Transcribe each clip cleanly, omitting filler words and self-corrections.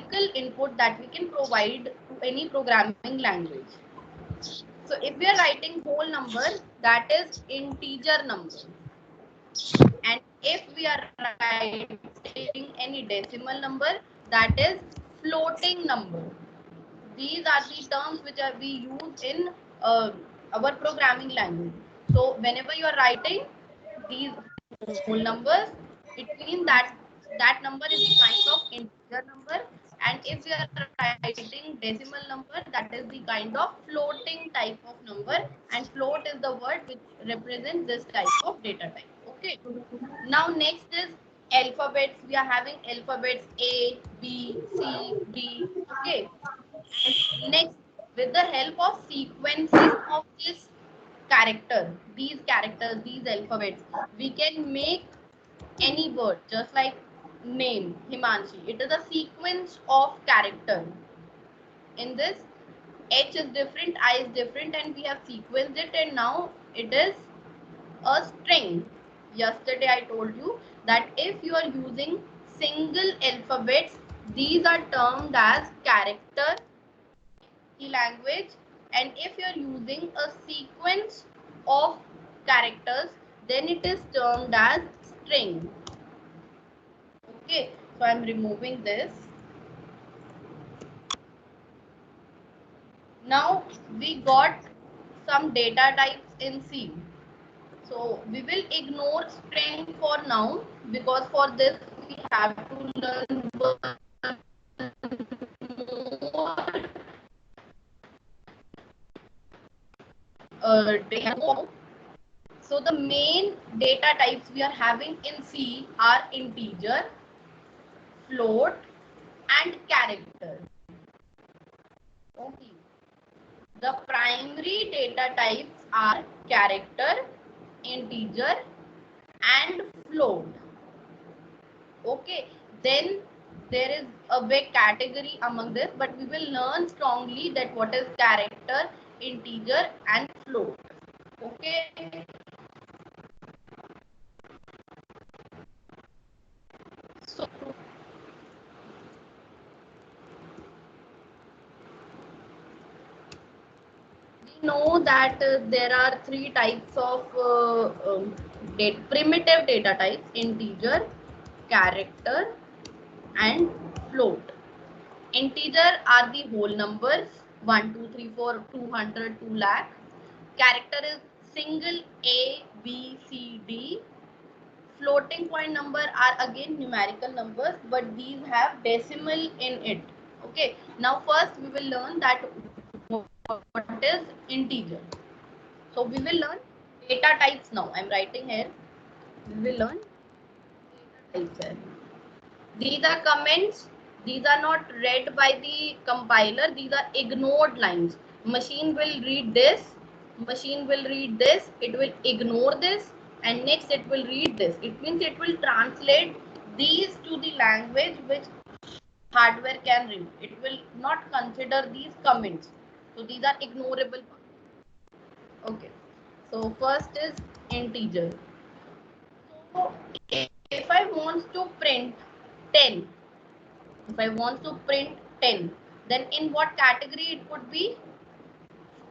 numerical input that we can provide to any programming language. So if we are writing whole number, that is integer number. And if we are writing any decimal number, that is floating number. These are the terms which are we use in our programming language. So whenever you are writing these whole numbers, it means that that number is the kind of integer number. And if we are writing decimal number, that is the kind of floating type of number. And float is the word which represents this type of data type. Okay. Now next is alphabets. We are having alphabets A, B, C, D. Okay. And next, with the help of sequencing of this characters, these alphabets, we can make any word, just like name, Himanshi. It is a sequence of character. In this, H is different, I is different, and we have sequenced it, and now it is a string. Yesterday I told you that if you are using single alphabets, these are termed as character in language, and if you are using a sequence of characters, then it is termed as string. Okay, so I am removing this. Now we got some data types in C. So we will ignore string for now, because for this we have to learn data. So the main data types we are having in C are integer, float, and character. Okay. The primary data types are character, integer, and float. Okay. Then there is a big category among this, but we will learn strongly that what is character, integer, and float. Okay. So we know that there are three types of primitive data types: integer, character, and float. Integer are the whole numbers 1, 2, 3, 4, 200, 2 lakh. Character is single A, B, C, D. Floating point number are again numerical numbers, but these have decimal in it. Okay. Now first we will learn that what is integer. So we will learn data types now. I'm writing here. We will learn data types here. These are comments. These are not read by the compiler. These are ignored lines. Machine will read this. Machine will read this. It will ignore this. And next it will read this. It means it will translate these to the language which hardware can read. It will not consider these comments. So these are ignorable. Okay. So first is integer. So if I want to print 10, if I want to print 10, then in what category it would be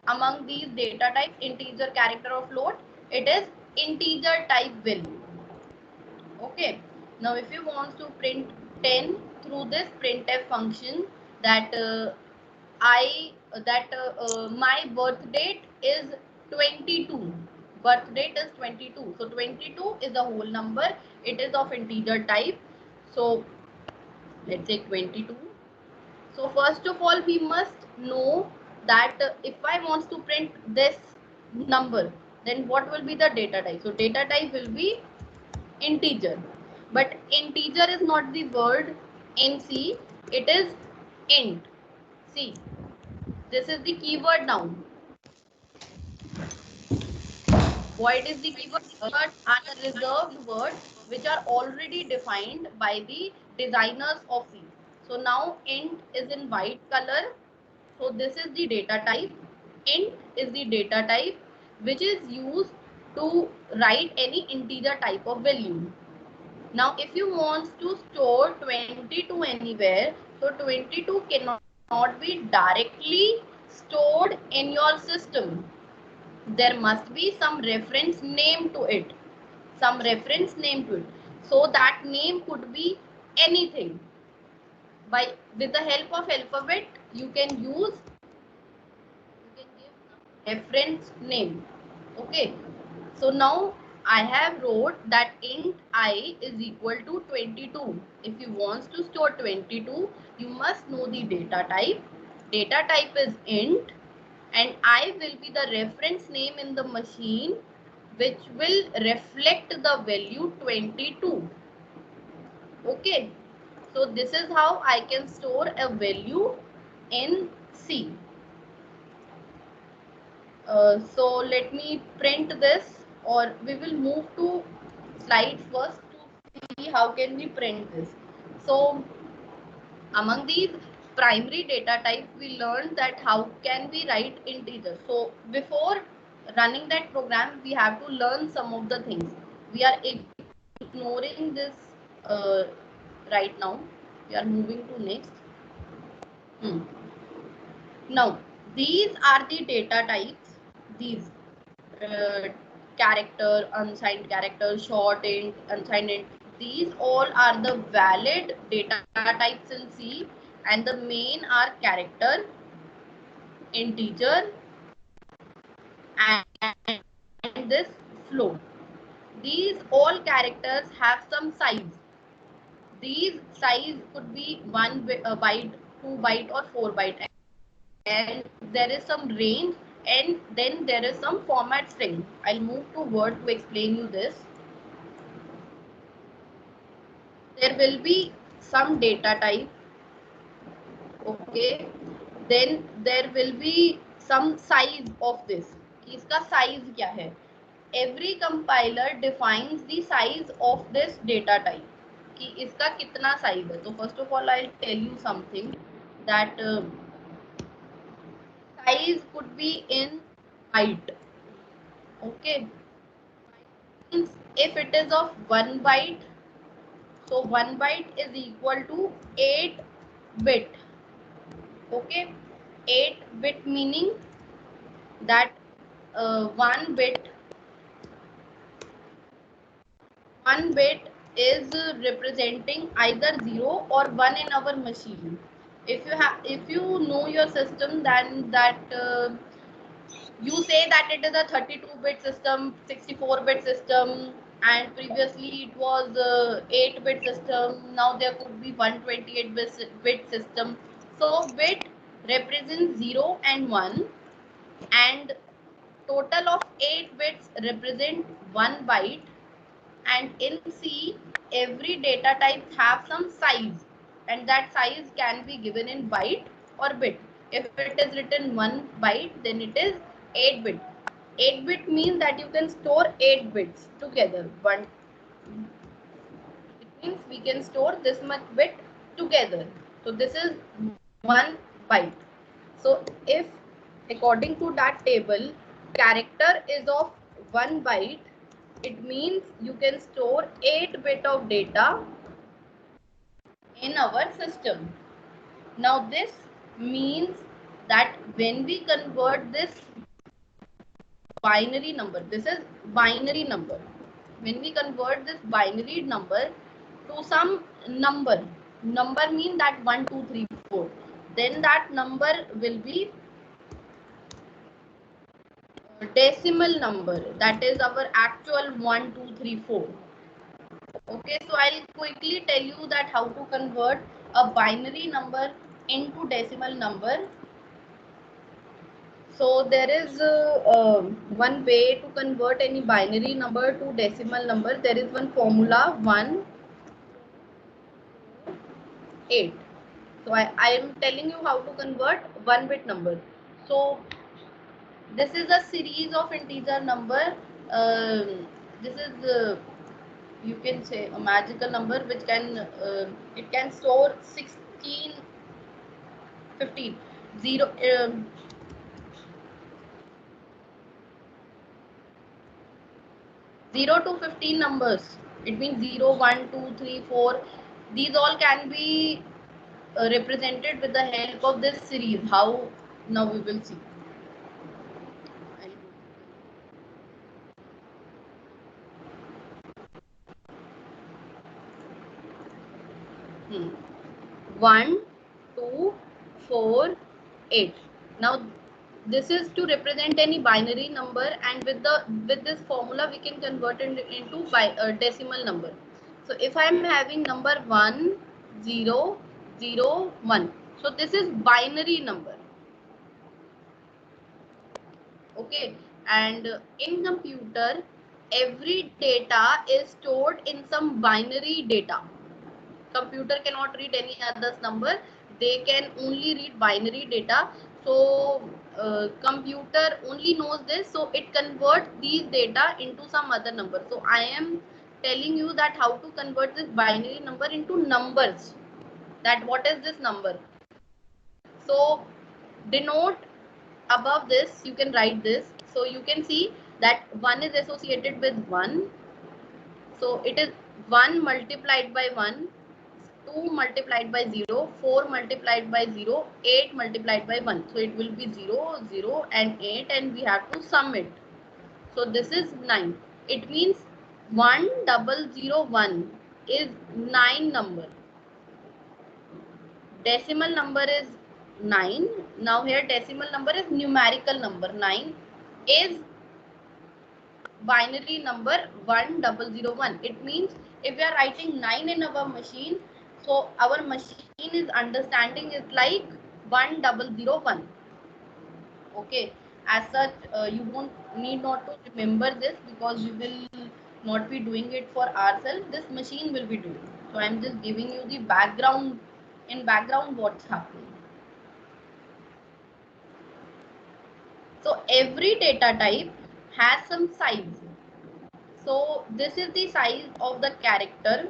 among these data types, integer, character, or float? It is integer type value. Okay. Now if you want to print 10 through this printf function, that my birth date is 22. Birth date is 22. So 22 is a whole number. It is of integer type. So let's say 22. So first of all, we must know that if I want to print this number, then what will be the data type? So data type will be integer. But integer is not the word in C. It is int. See, this is the keyword now. Void is the keyword, are the reserved words which are already defined by the designers of C. So now int is in white color. So this is the data type. Int is the data type which is used to write any integer type of value. Now if you want to store 22 anywhere, so So 22 cannot be directly stored in your system. There must be some reference name to it. Some reference name to it. So that name could be anything. With the help of alphabet, you can give reference name. Okay. So now I have wrote that int I is equal to 22. If you want to store 22, you must know the data type. Data type is int, and I will be the reference name in the machine which will reflect the value 22. Okay. So this is how I can store a value in C. So let me print this, or we will move to slides first to see how can we print this. So among these primary data types, we learned that how can we write integers. So before running that program, we have to learn some of the things. We are ignoring this right now. We are moving to next. Now these are the data types. These uh, character, unsigned character, short int, unsigned int. These all are the valid data types in C, and the main are character, integer, and this float. These all characters have some size. These size could be 1 byte, 2 byte, or 4 byte, and there is some range, and then there is some format string. I'll move to Word to explain you this. There will be some data type. Okay, then there will be some size of this. इसका size क्या है? Every compiler defines the size of this data type कि इसका कितना size है. So first of all I'll tell you something that size could be in byte. Okay, if it is of 1 byte, so 1 byte is equal to 8 bit. Okay, 8 bit meaning that one bit is representing either 0 or 1 in our machine. If you know your system, then that you say that it is a 32-bit system, 64-bit system, and previously it was 8-bit system. Now there could be 128-bit system. So bit represents 0 and 1, and total of 8 bits represent 1 byte. And in C, every data type have some size, and that size can be given in byte or bit. If it is written 1 byte, then it is 8 bit. 8 bit means that you can store 8 bits together. It means we can store this much bit together. So this is 1 byte. So if according to that table, character is of 1 byte, it means you can store 8 bit of data in our system. Now this means that when we convert this binary number, this is binary number. When we convert this binary number to some number means that 1, 2, 3, 4, then that number will be decimal number, that is our actual 1, 2, 3, 4. Okay, so I'll quickly tell you that how to convert a binary number into decimal number. So there is one way to convert any binary number to decimal number. There is one formula 1, 8. So I am telling you how to convert 1 bit number. So this is a series of integer number. This is you can say a magical number which can it can store 16, 15, 0, 0 to 15 numbers. It means 0, 1, 2, 3, 4. These all can be represented with the help of this series. How? Now we will see. Hmm. 1, 2, 4, 8. Now this is to represent any binary number, and with this formula we can convert it into decimal number. So if I am having number 1, 0, 0, 1, so this is binary number. Okay, and in computer every data is stored in some binary data. Computer cannot read any others number, they can only read binary data. So computer only knows this, so it converts these data into some other number. So I am telling you that how to convert this binary number into numbers, that what is this number. So denote above this, you can write this. So you can see that 1 is associated with 1, so it is 1 multiplied by 1, 2 multiplied by 0, 4 multiplied by 0, 8 multiplied by 1. So it will be 0, 0 and 8, and we have to sum it. So this is 9. It means 1001 is 9 number. Decimal number is 9. Now here decimal number is numerical number. 9 is binary number 1001. It means if we are writing 9 in our machine, so our machine is understanding is like 1001. Okay, as such you won't need not to remember this, because we will not be doing it for ourselves, this machine will be doing. So I am just giving you the background, in background what's happening. So every data type has some size. So this is the size of the character.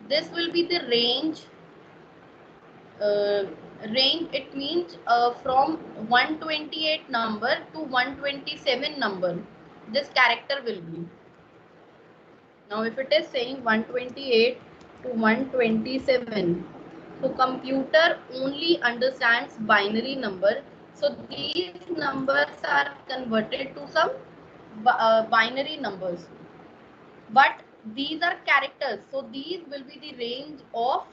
This will be the range. Range, it means from 128 number to 127 number. This character will be. Now if it is saying 128 to 127, so computer only understands binary number. So these numbers are converted to some binary numbers. But these are characters, so these will be the range of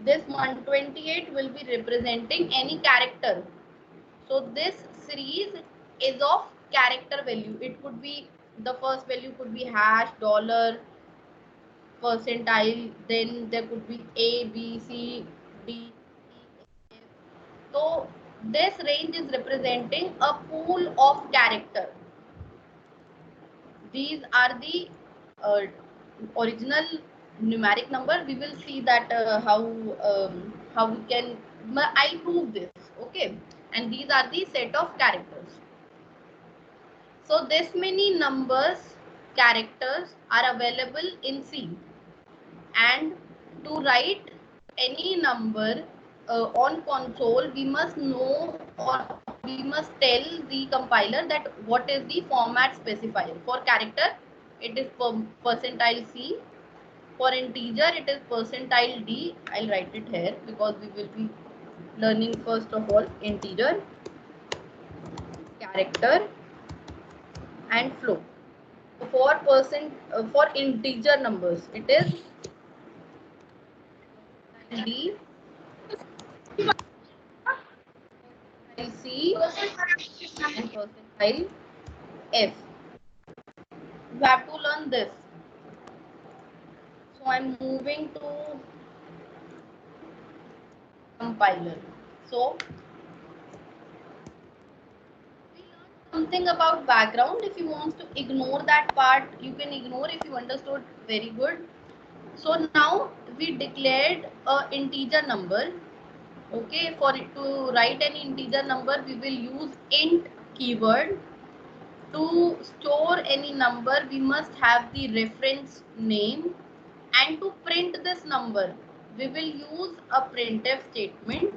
this 128 will be representing any character. So this series is of character value. It could be, the first value could be hash, dollar, percentile, then there could be A, B, C, D, E, F. So this range is representing a pool of character. These are the uh, original numeric number. We will see that how we can, I'll prove this. Okay, and these are the set of characters. So this many numbers, characters are available in C, and to write any number on console, we must know, or we must tell the compiler that what is the format specifier. For character it is percentile C, for integer it is percentile D. I'll write it here because we will be learning first of all integer, character and float. For integer numbers it is D, percentile C and percentile F. You have to learn this. So I'm moving to compiler. So we learned something about background. If you want to ignore that part, you can ignore. If you understood, very good. So now we declared a integer number. Okay, for it to write an integer number, we will use int keyword. To store any number, we must have the reference name, and to print this number, we will use a printf statement.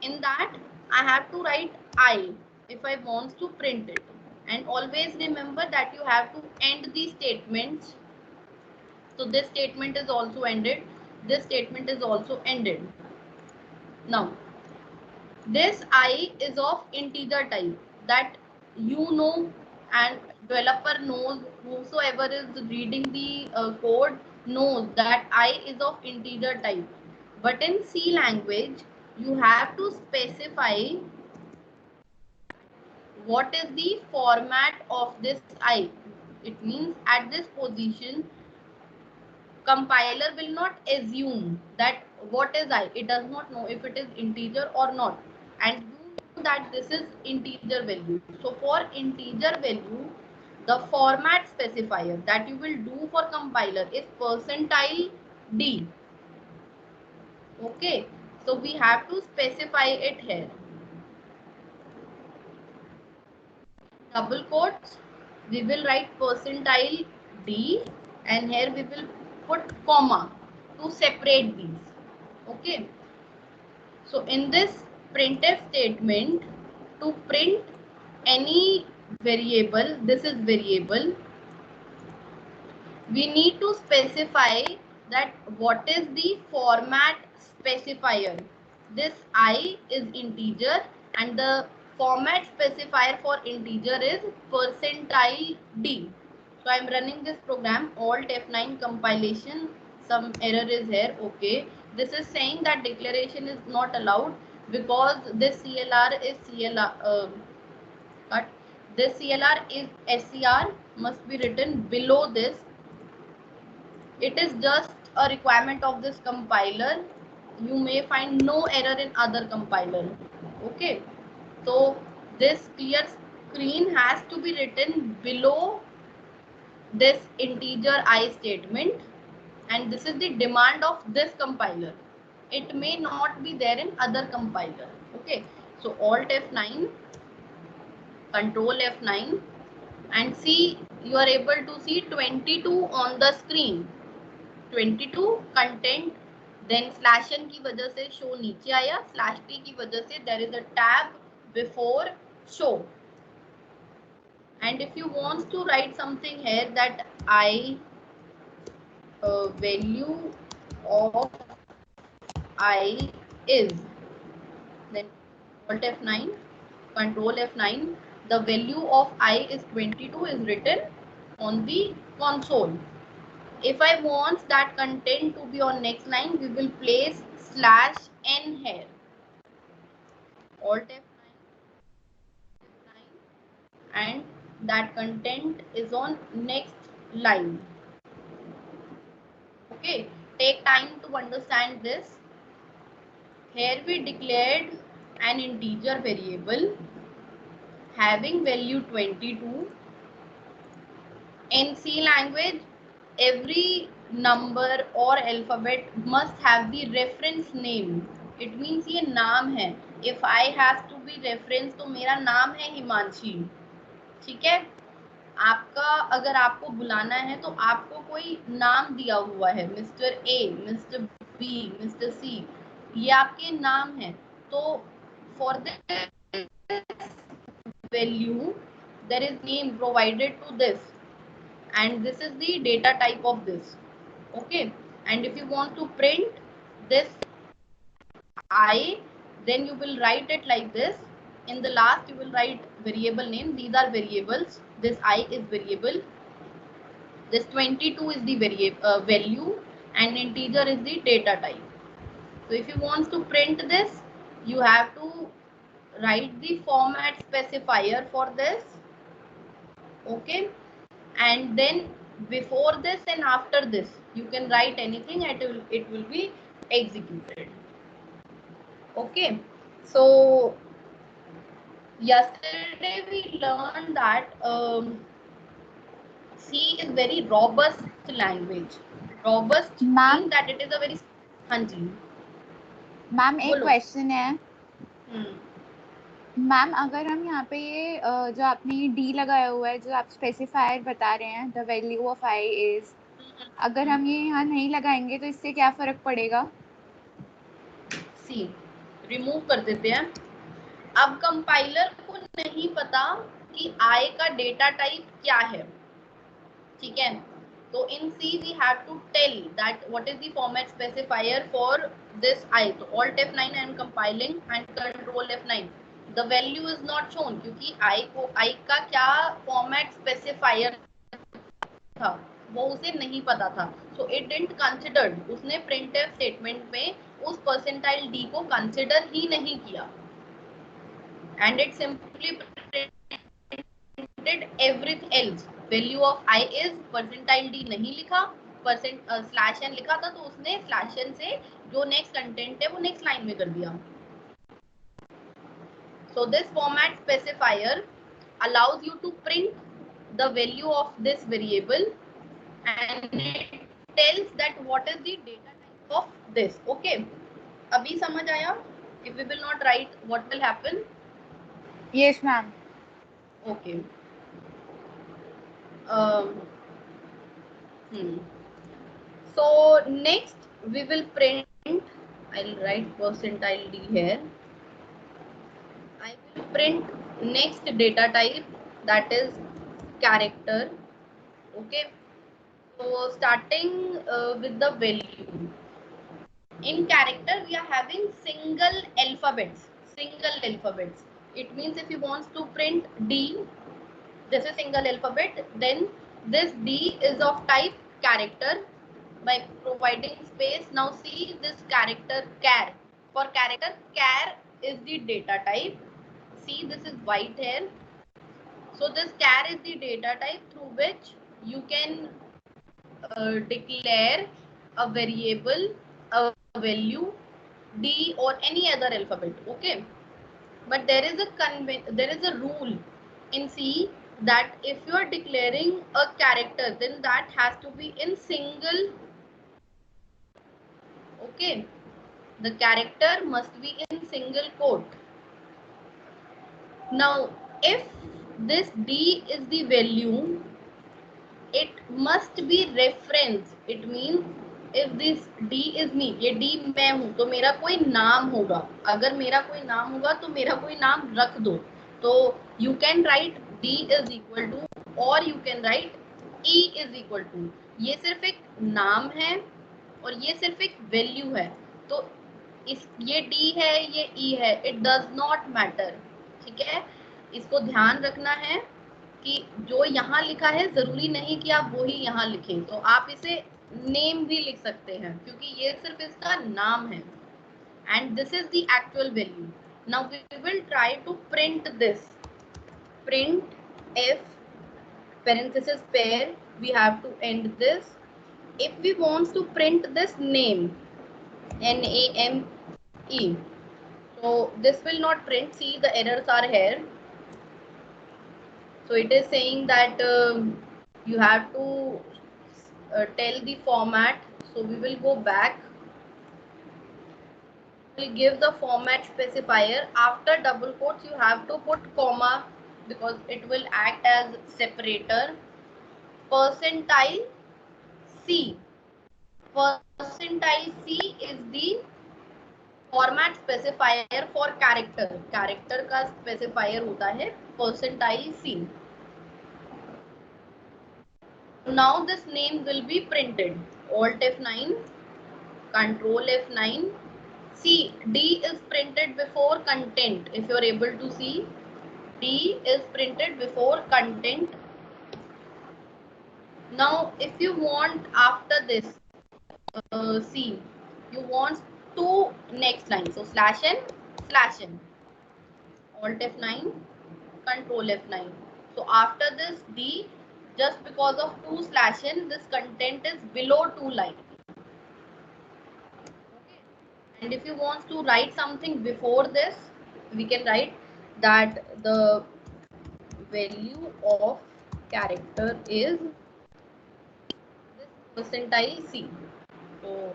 In that I have to write I if I want to print it, and always remember that you have to end the statements. So So this statement is also ended. This statement is also ended. Now, this I is of integer type, that you know and developer knows, whosoever is reading the code knows that I is of integer type. But in C language, you have to specify what is the format of this I. It means at this position, compiler will not assume that what is I. It does not know if it is integer or not. And you know that this is integer value. So for integer value, the format specifier that you will do for compiler is percentile D. Okay. So we have to specify it here. Double quotes, we will write percentile D, and here we will put comma to separate these. Okay. So in this printf statement, to print any variable, this is variable, we need to specify that what is the format specifier. This I is integer and the format specifier for integer is percentile D. So I am running this program, Alt F9 compilation, some error is here. Okay, this is saying that declaration is not allowed because this CLR is CLR cut. This CLR is SCR, must be written below this. It is just a requirement of this compiler. You may find no error in other compiler. Okay, so this clear screen has to be written below this integer I statement, and this is the demand of this compiler. It may not be there in other compiler. Okay, so Alt F9, Control F9, and see, you are able to see 22 on the screen. 22 content, then slash N की वजह से show नीचे आया, slash T की वजह से there is a tab before show. And if you want to write something here that I value of I is, then Alt F9, Control F9, the value of I is 22 is written on the console. If I want that content to be on next line, we will place slash n here. Alt F9, and that content is on next line. Okay, take time to understand this. Here we declared an integer variable having value 22. In C language, every number or alphabet must have the reference name. It means ये नाम है. If I have to be reference, तो मेरा नाम है हिमांशी. ठीक है, आपका अगर आपको बुलाना है तो आपको कोई नाम दिया हुआ है, mister A, mister B, mister C, ये आपके नाम है. तो for the value there is name provided to this, and this is the data type of this. Okay, and if you want to print this I, then you will write it like this. In the last you will write variable name. These are variables. This I is variable, this 22 is the value, and integer is the data type. So if you want to print this, you have to write the format specifier for this. Okay, and then before this and after this you can write anything and it will be executed. Okay, so yesterday we learned that C is very robust language. Robust means that it is a very, हाँ जी ma'am एक question है. Ma'am अगर हम यहाँ पे ये जो आपने डी लगाया हुआ है, जो आप स्पेसिफायर बता रहे हैं, the value of I is, अगर हम ये यहाँ नहीं लगाएंगे तो इससे क्या फर्क पड़ेगा? सी रिमूव कर देते हैं. अब कंपाइलर को नहीं पता कि आई का डेटा टाइप क्या है. ठीक है, So in C we have to tell that what is the format specifier for this I. So Alt F9 I am compiling and Control F9. The value is not shown क्योंकि I का क्या format specifier था वो उसे नहीं पता था. So it didn't considered. उसने printf statement में उस percentile d को consider ही नहीं किया. And it simply printed everything else. Value of I is percentile d नहीं लिखा, स्लैश n लिखा था तो उसने स्लैश n से जो नेक्स्ट कंटेंट है वो नेक्स्ट लाइन में कर दिया. So this format specifier allows you to print the value of this variable and it tells that what is the data type of this. Okay, अभी समझ आया? If we will not write, what will happen? Yes, ma'am. Okay. So next we will print. I'll write percentile d here. I will print next data type, that is character. Okay. So starting with the value. In character we are having single alphabets. It means if you want to print d, this is single alphabet, then this d is of type character by providing space. Now see this character char. For character, char is the data type. See, this is white here. So this char is the data type through which you can declare a variable, a value, d or any other alphabet. Okay, but there is a rule in C that if you are declaring a character, then that has to be in single. Okay, the character must be in single quote. Now if this d is the value, it must be reference. It means if this d is me, ये d मैं हूं तो मेरा कोई नाम होगा. अगर मेरा कोई नाम होगा तो मेरा कोई नाम रख दो. तो you can write d is equal to or you can write e is equal to. ये सिर्फ एक नाम है और ये सिर्फ एक वैल्यू है. तो इस ये d है, ये e है, it does not matter. ठीक है, इसको ध्यान रखना है कि जो यहाँ लिखा है जरूरी नहीं कि आप वो ही यहाँ लिखें. तो आप इसे नेम भी लिख सकते हैं क्योंकि ये सिर्फ इसका नाम है. And this is the actual value. Now we will try to print this. Print f parenthesis pair, we have to end this. If we want to print this name, name, so this will not print. See, the errors are here. So it is saying that you have to tell the format. So we will go back. We will give the format specifier. After double quotes you have to put comma because it will act as separator. Percentile C. Percentile C is the format specifier for character. Character का specifier होता है percentile C. Now this name will be printed. Alt F9, Control F9. See, D is printed before content. If you are able to see, D is printed before content. Now, if you want after this, see, you want two next lines. So slash n, Alt F9, Control F9. So after this D, just because of 2 slash n, this content is below 2 lines. Okay. And if you want to write something before this, we can write that the value of character is this percentile C. So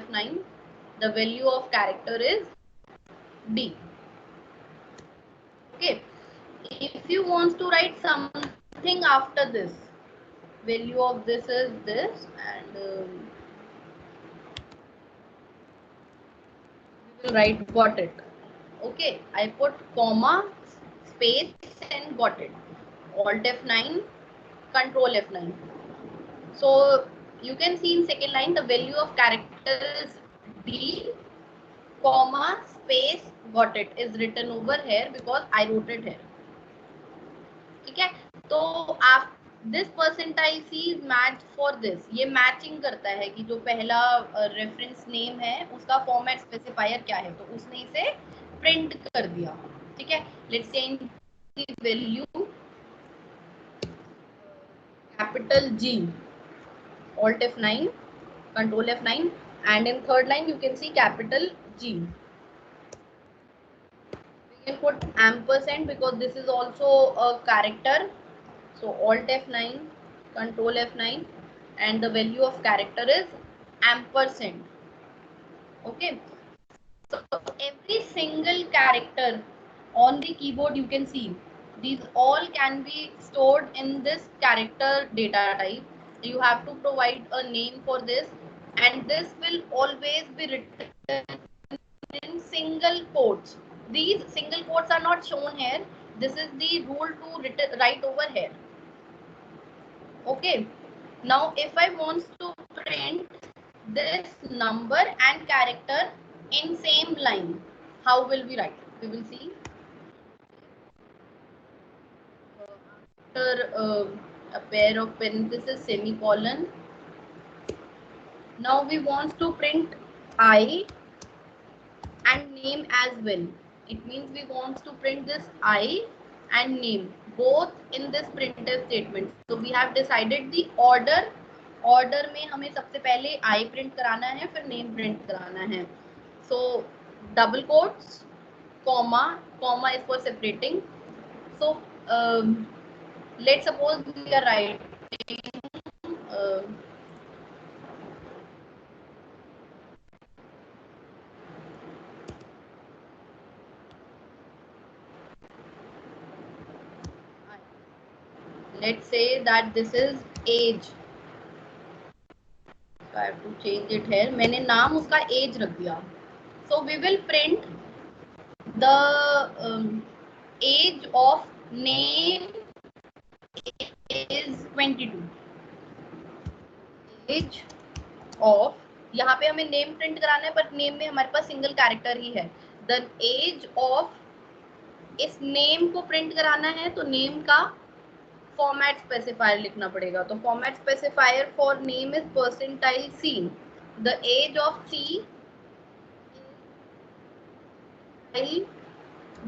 F9, the value of character is D. Okay. If you want to write something after this, value of this is this, and we will write got it. Okay, I put comma, space and got it. Alt F9, control F9. So you can see in second line the value of character is D, comma, space, got it is written over here because I wrote it here. ठीक है, तो आप this percentile c is match for this, ये matching करता है कि जो पहला रेफरेंस नेम है उसका फॉर्मेट स्पेसिफायर क्या है, तो उसने इसे प्रिंट कर दिया. ठीक है, let's say in the value capital G, alt F9, control F9, and in third line you can see capital G. We can put ampersand because this is also a character. So alt F9, control F9, and the value of character is ampersand. Okay, so every single character on the keyboard you can see these all can be stored in this character data type. You have to provide a name for this, and this will always be written in single quotes. These single quotes are not shown here. This is the rule to write over here. Okay, now if I want to print this number and character in same line, how will we write? We will see. After a pair of parentheses, semicolon. Now we want to print I and name as well. It means we want to print this I and name both in this printf statement. So we have decided the order. Order में हमें सबसे पहले I print कराना है, फिर name print कराना है. So double quotes, comma, comma is for separating. So let's suppose we are writing let's say that this is age. I have to change it here. मैंने नाम उसका age रख दिया. So we will print the age of name is 22. Age of, यहाँ पे हमें name print कराना है पर नेम में हमारे पास सिंगल कैरेक्टर ही है. द एज ऑफ, इस नेम को प्रिंट कराना है तो नेम का फॉर्मेट स्पेसिफायर लिखना पड़ेगा. तो format specifier for name is percentile c. The age of c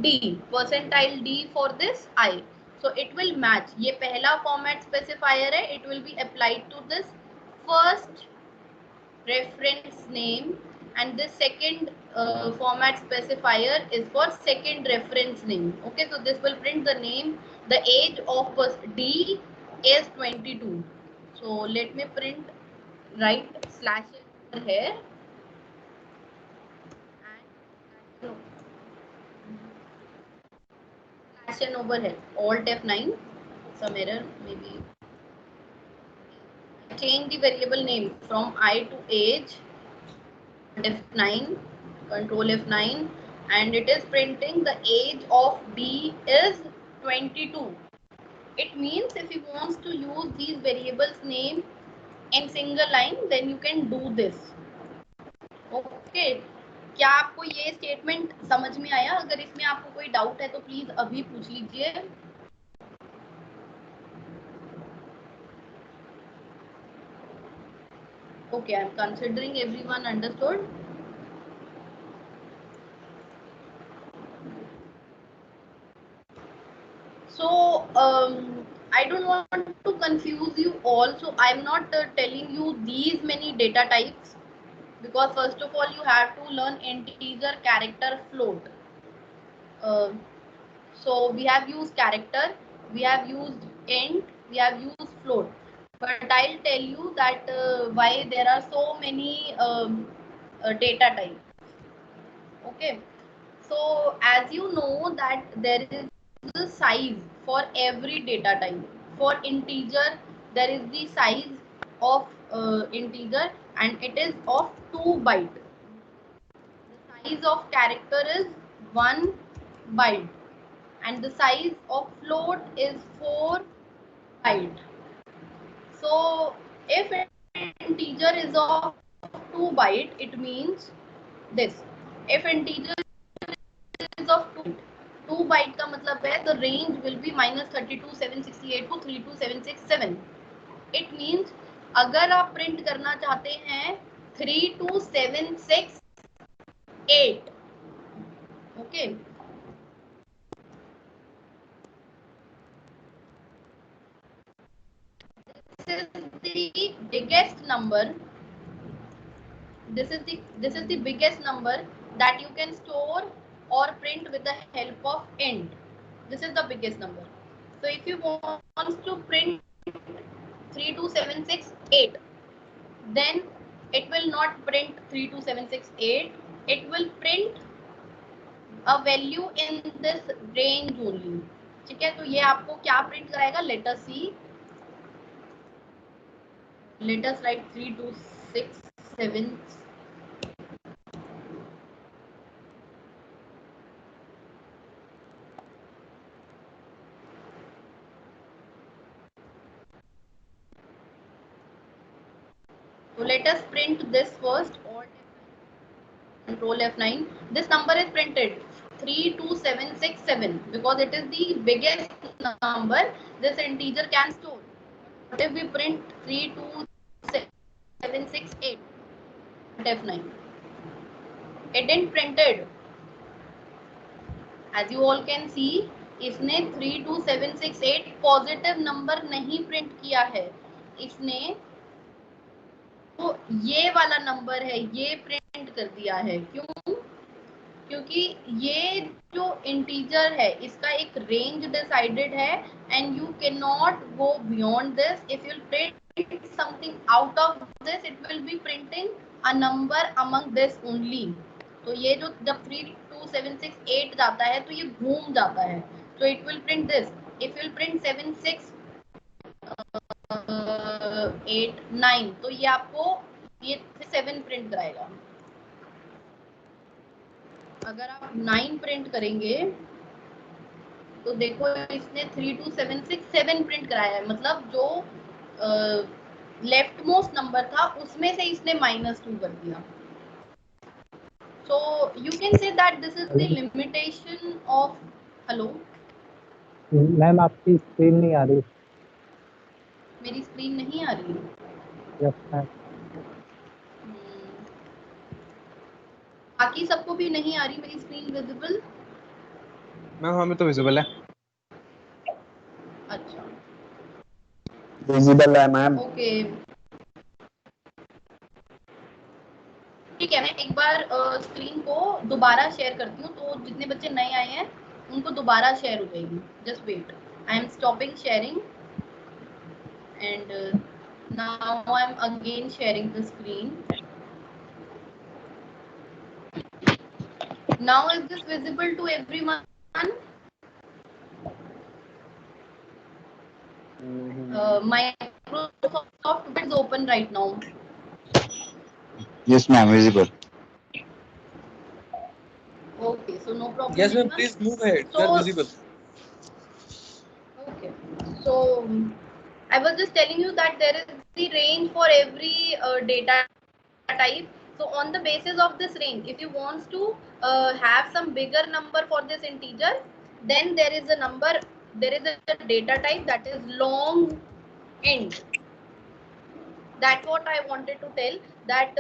D, percentile D for this I. So it will match. ये पहला format specifier है. It will be applied to this first reference name, and this second format specifier is for second reference name. Okay, so this will print the name. The age of D is 22. So let me print, write slash here and slash over here. Alt F9. Some error maybe. Change the variable name from I to age. F9, control F9, and it is printing the age of D is 22. It means if you want to use these variables name in single line, then you can do this. Okay, क्या आपको ये statement समझ में आया? अगर इसमें आपको कोई डाउट है तो प्लीज अभी पूछ लीजिए. Okay, I'm considering everyone understood. So I don't want to confuse you all, so I'm not telling you these many data types, because first of all you have to learn integer, character, float. So we have used character, we have used int, we have used float, but I'll tell you that why there are so many data types. Okay, so as you know that there is the size for every data type. For integer there is the size of integer, and it is of 2 byte. The size of character is 1 byte, and the size of float is 4 byte. So if integer is of 2 byte, it means this. If integer is of 2 byte का मतलब है the range will be -32,768 to 32,767. It means अगर आप print करना चाहते हैं 32,768, okay, this is the biggest number. This is the biggest number that you can store or print with the help of int. This is the biggest number. So if you want to print 32768, then it will not print 32768. It will print a value in this range only. ठीक है, तो ये आपको क्या print कराएगा? Let us see. Let us write 3267. So let us print this first. Control F9. This number is printed 32767 because it is the biggest number this integer can store. What if we print 32768? F9. It didn't printed. As you all can see, इसने 32768 positive number नहीं print किया है, इसने तो ये वाला number है ये प्रिंट कर दिया है. क्यों? क्योंकि ये जो इंटीजर है इसका एक रेंज डिसाइडेड है and you can not go beyond this. If you print something out of this, it will B printing a number among this only. तो ये जो जब 32768 जाता है तो ये घूम जाता है, तो it will print this. If you print 7689 तो ये आपको ये 7 प्रिंट कराएगा. अगर आप 9 प्रिंट करेंगे तो देखो इसने 32767 प्रिंट कराया है, मतलब जो लेफ्ट मोस्ट नंबर था उसमें से इसने -2 कर दिया. So you can say that this is the limitation of. Hello ma'am, आपकी स्क्रीन नहीं आ रही. मेरी स्क्रीन नहीं आ रही? Yes ma'am. बाकी सबको भी नहीं आ रही मेरी स्क्रीन विजिबल? मैम हमें तो विजिबल है. अच्छा विजिबल है मैम. ओके ठीक है, मैं एक बार स्क्रीन को दोबारा शेयर करती हूँ, तो जितने बच्चे नए आए हैं उनको दोबारा शेयर हो जाएगी. Just wait, I am stopping sharing and now I am again sharing the screen. Now is this visible to everyone? Microsoft is open right now. Yes ma'am, visible. Okay, so no problem. Yes ma'am, everyone. please move ahead. So- They are visible. Okay, so I was just telling you that there is the range for every data type. So on the basis of this range, if you want to have some bigger number for this integer, then there is a number, there is a data type that is long int. That's what I wanted to tell, that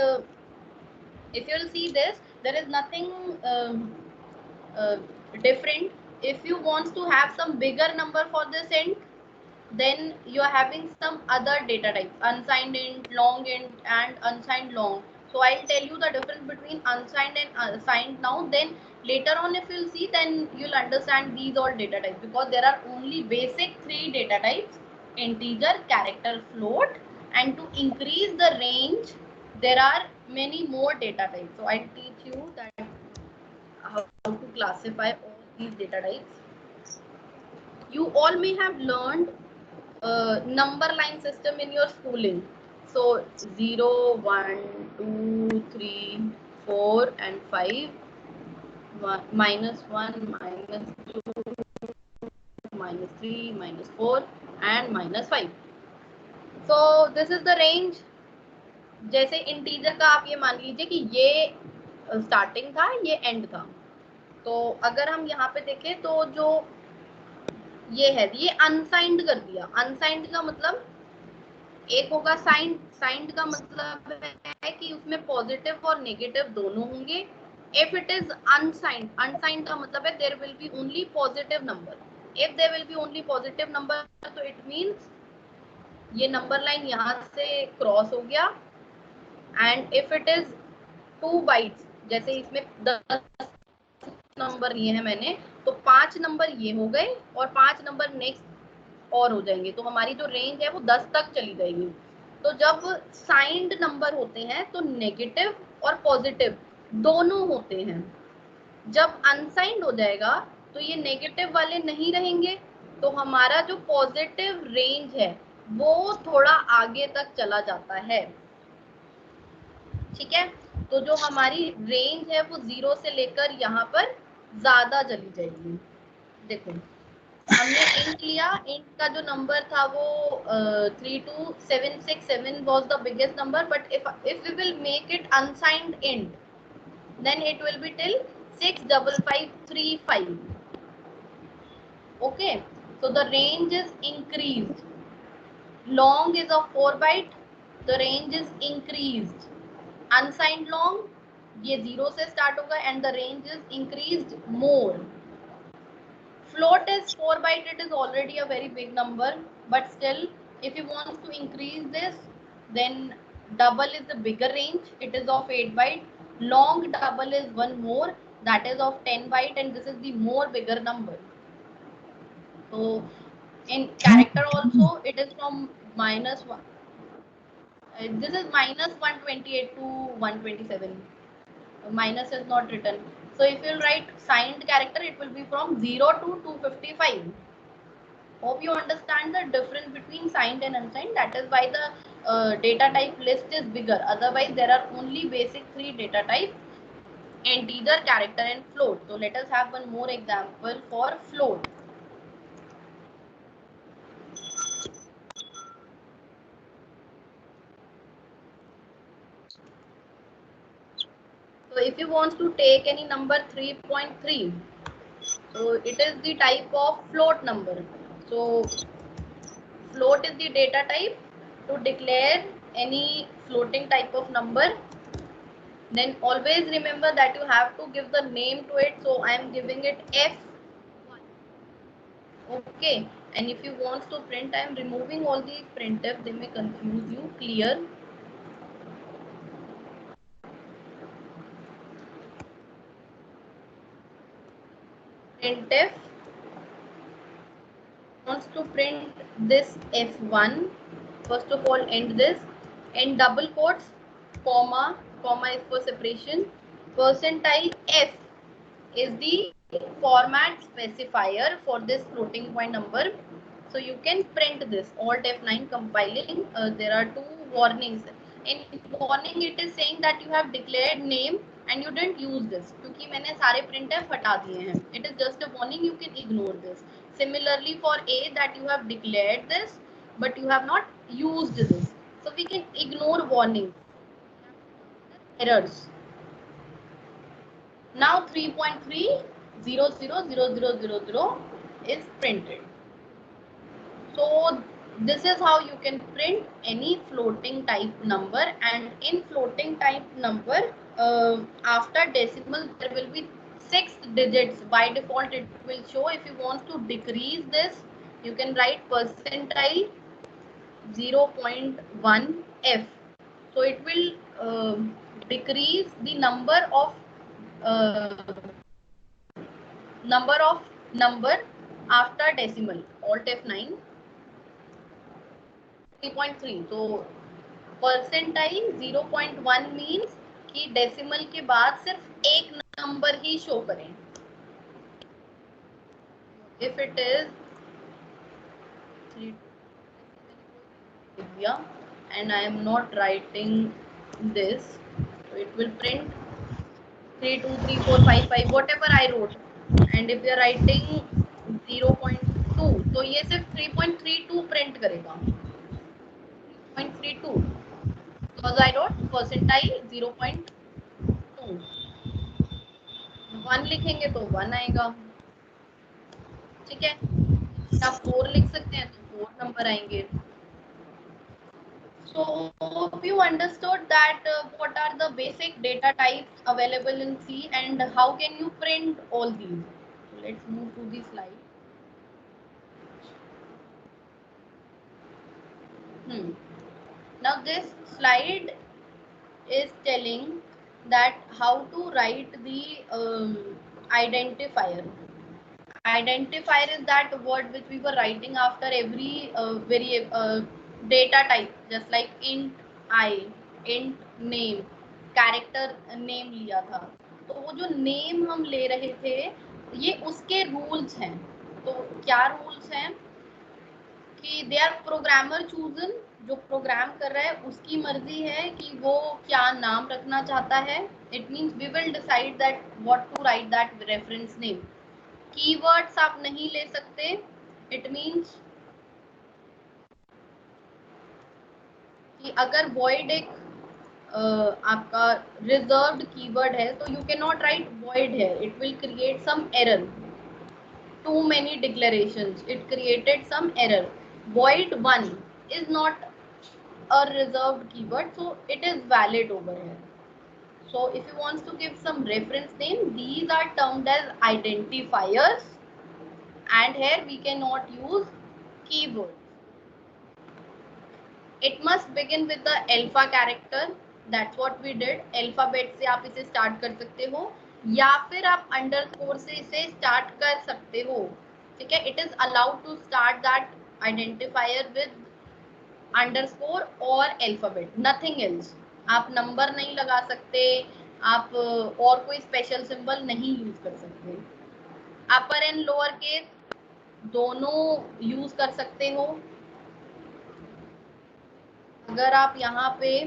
if you'll see this, there is nothing different. If you want to have some bigger number for this int, then you are having some other data type, unsigned int, long int and unsigned long. So I'll tell you the difference between unsigned and signed now, then later on if you'll see, then you'll understand these all data types, because there are only basic 3 data types: integer, character, float, and to increase the range there are many more data types. So I'll teach you that how to classify all these data types. You all may have learned number line system in your schooling. So 0, 1, 2, 3, 4 and 5, -1, -2, -3, -4 and -5. So this is the range. जैसे integer का आप ये मान लीजिए कि ये starting था, ये एंड था। तो अगर हम यहाँ पे देखें तो जो ये है ये अनसाइंड कर दिया। अनसाइंड का मतलब एक होगा साइंड। साइंड का मतलब है कि उसमें पॉजिटिव और नेगेटिव दोनों होंगे। If it is unsigned, unsigned का मतलब है there will be only positive number. If there will be only positive number तो इट मींस ये नंबर लाइन यहाँ से क्रॉस हो गया। And if it is 2 bytes, जैसे इसमें 10 नंबर लिए हैं मैंने, तो 5 नंबर ये हो गए और 5 नंबर नेक्स्ट और हो जाएंगे, तो हमारी जो रेंज है वो 10 तक चली जाएगी। तो जब साइंड नंबर होते हैं तो नेगेटिव और पॉजिटिव दोनों होते हैं। जब अनसाइंड हो जाएगा तो ये नेगेटिव वाले नहीं रहेंगे, तो हमारा जो पॉजिटिव रेंज है वो थोड़ा आगे तक चला जाता है। ठीक है, तो जो हमारी रेंज है वो 0 से लेकर यहाँ पर ज्यादा चली जाएगी। देखो हमने इंट लिया, इंट का जो नंबर था वो 32767 was the biggest number, but if we will make it unsigned int, then it will be till 65535. Okay, so the range is increased. Long is of 4 byte, the range is increased. Unsigned long ये 0 से start होगा and the range is increased more. Float is 4 byte, it is already a very big number, but still if you want to increase this, then double is the bigger range, it is of 8 byte. Long double is one more, that is of 10 byte, and this is the more bigger number. So in character also it is from -1. This is -128 to 127. Minus is not written. So if you write signed character, it will be from 0 to 255. Hope you understand the difference between signed and unsigned. That is why the data type list is bigger. Otherwise, there are only basic 3 data types: integer, character, and float. So let us have one more example for float. So if you want to take any number 3.3, so it is the type of float number. So float is the data type to declare any floating type of number. Then always remember that you have to give the name to it. So I am giving it F1. Okay, and if you want to print, I am removing all the printf, they may confuse you. Clear? Printf wants to print this F1. First of all, end this, and double quotes, comma, comma is for separation. Percentile F is the format specifier for this floating point number. So you can print this. Alt F9 compiling. There are 2 warnings. In warning, it is saying that you have declared name and you didn't use this. क्योंकि मैंने सारे printf हटा दिए हैं. It is just a warning. You can ignore this. Similarly for A, that you have declared this, but you have not used this. So we can ignore warning. Errors. Now 3.3000000 is printed. So this is how you can print any floating type number. And in floating type number, after decimal there will be 6 digits. By default it will show. If you want to decrease this, you can write percentile 0.1 F. So it will decrease the number of number after decimal. Alt F9. 3.3. So percentile 0.1 means कि decimal के बाद सिर्फ एक number ही show करें. If it is 3 and I am not writing this, so it will print 3, 2, 3, 4, 5, 5, whatever I wrote. And if you are writing 0.2, तो ये सिर्फ 3.32 print करेगा. 0.32 because I wrote percentile 0.2. 1 लिखेंगे तो 1 आएगा, ठीक है। आप 4 लिख सकते हैं तो 4 नंबर आएंगे। So hope you understood that what are the basic data types available in C and how can you print all these. So let's move to the slide. Now this slide is telling that how to write the identifier. Identifier is that word which we were writing after every data type, just like int I, int name, character name लिया था। तो वो जो name हम ले रहे थे ये उसके rules हैं। तो क्या rules हैं कि दे आर प्रोग्रामर चूजन, जो प्रोग्राम कर रहा है उसकी मर्जी है कि वो क्या नाम रखना चाहता है। It means we will decide that what to write that reference name. Keywords आप नहीं ले सकते। इट मीन्स कि अगर void एक आपका रिजर्व्ड कीवर्ड है तो you can not write void है, it will create some error. Too many declarations, it created some error. Void 1 is not a reserved keyword, so it is valid over here. So if you want to give some reference name, these are termed as identifiers, and here we cannot use keywords. It must begin with the alpha character, that's what we did. Alphabet से आप इसे start कर सकते हो या फिर आप underscore से इसे स्टार्ट कर सकते हो, ठीक है। It is allowed to start that identifier with underscore और अल्फाबेट, नथिंग एल्स। आप नंबर नहीं लगा सकते, आप और कोई स्पेशल सिंबल नहीं यूज कर सकते। अपर एंड लोअर केस दोनों यूज कर सकते हो। अगर आप यहाँ पे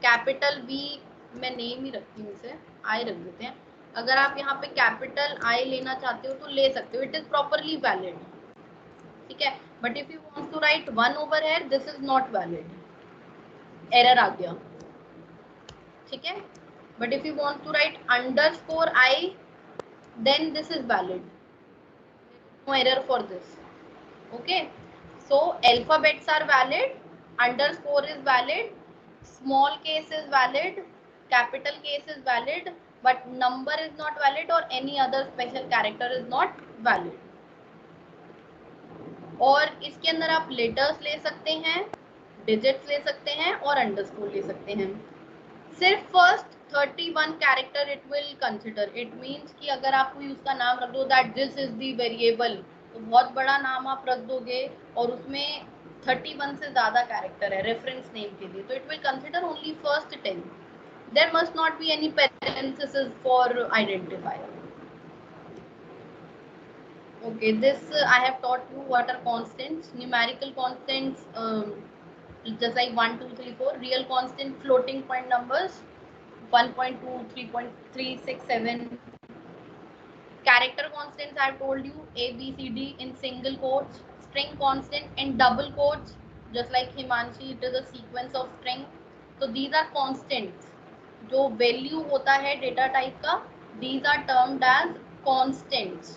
कैपिटल वी, मैं नेम ही रखती हूँ इसे, आई रख देते हैं। अगर आप यहाँ पे कैपिटल आई लेना चाहते हो तो ले सकते हो, इट इज प्रॉपरली वैलिड, ठीक है। But if you want to write 1 over here, this is not valid, error आ गया, ठीक है। But if you want to write underscore I, then this is valid, no error for this, okay. So alphabets are valid, underscore is valid, small case is valid, capital case is valid, but number is not valid or any other special character is not valid. और इसके अंदर आप letters ले सकते हैं, digits ले सकते हैं और अंडरस्कोर ले सकते हैं। सिर्फ first 31 character it will consider. It means कि अगर आप कोई उसका नाम रख दो that this is the variable, तो बहुत बड़ा नाम आप रख दोगे और उसमें 31 से ज्यादा कैरेक्टर है रेफरेंस नेम के लिए, तो it will consider only first 10। There must not be any parenthesis for identifier. Okay, this I have taught you what are constants, numerical constants, just like 1, 2, 3, 4, real constant, floating point numbers, 1.2, 3.3, 6, 7. Character constants I have told you, A, B, C, D in single quotes, string constant in double quotes, just like Himanshi, it is a sequence of string. So these are constants. जो value होता है data type का, these are termed as constants.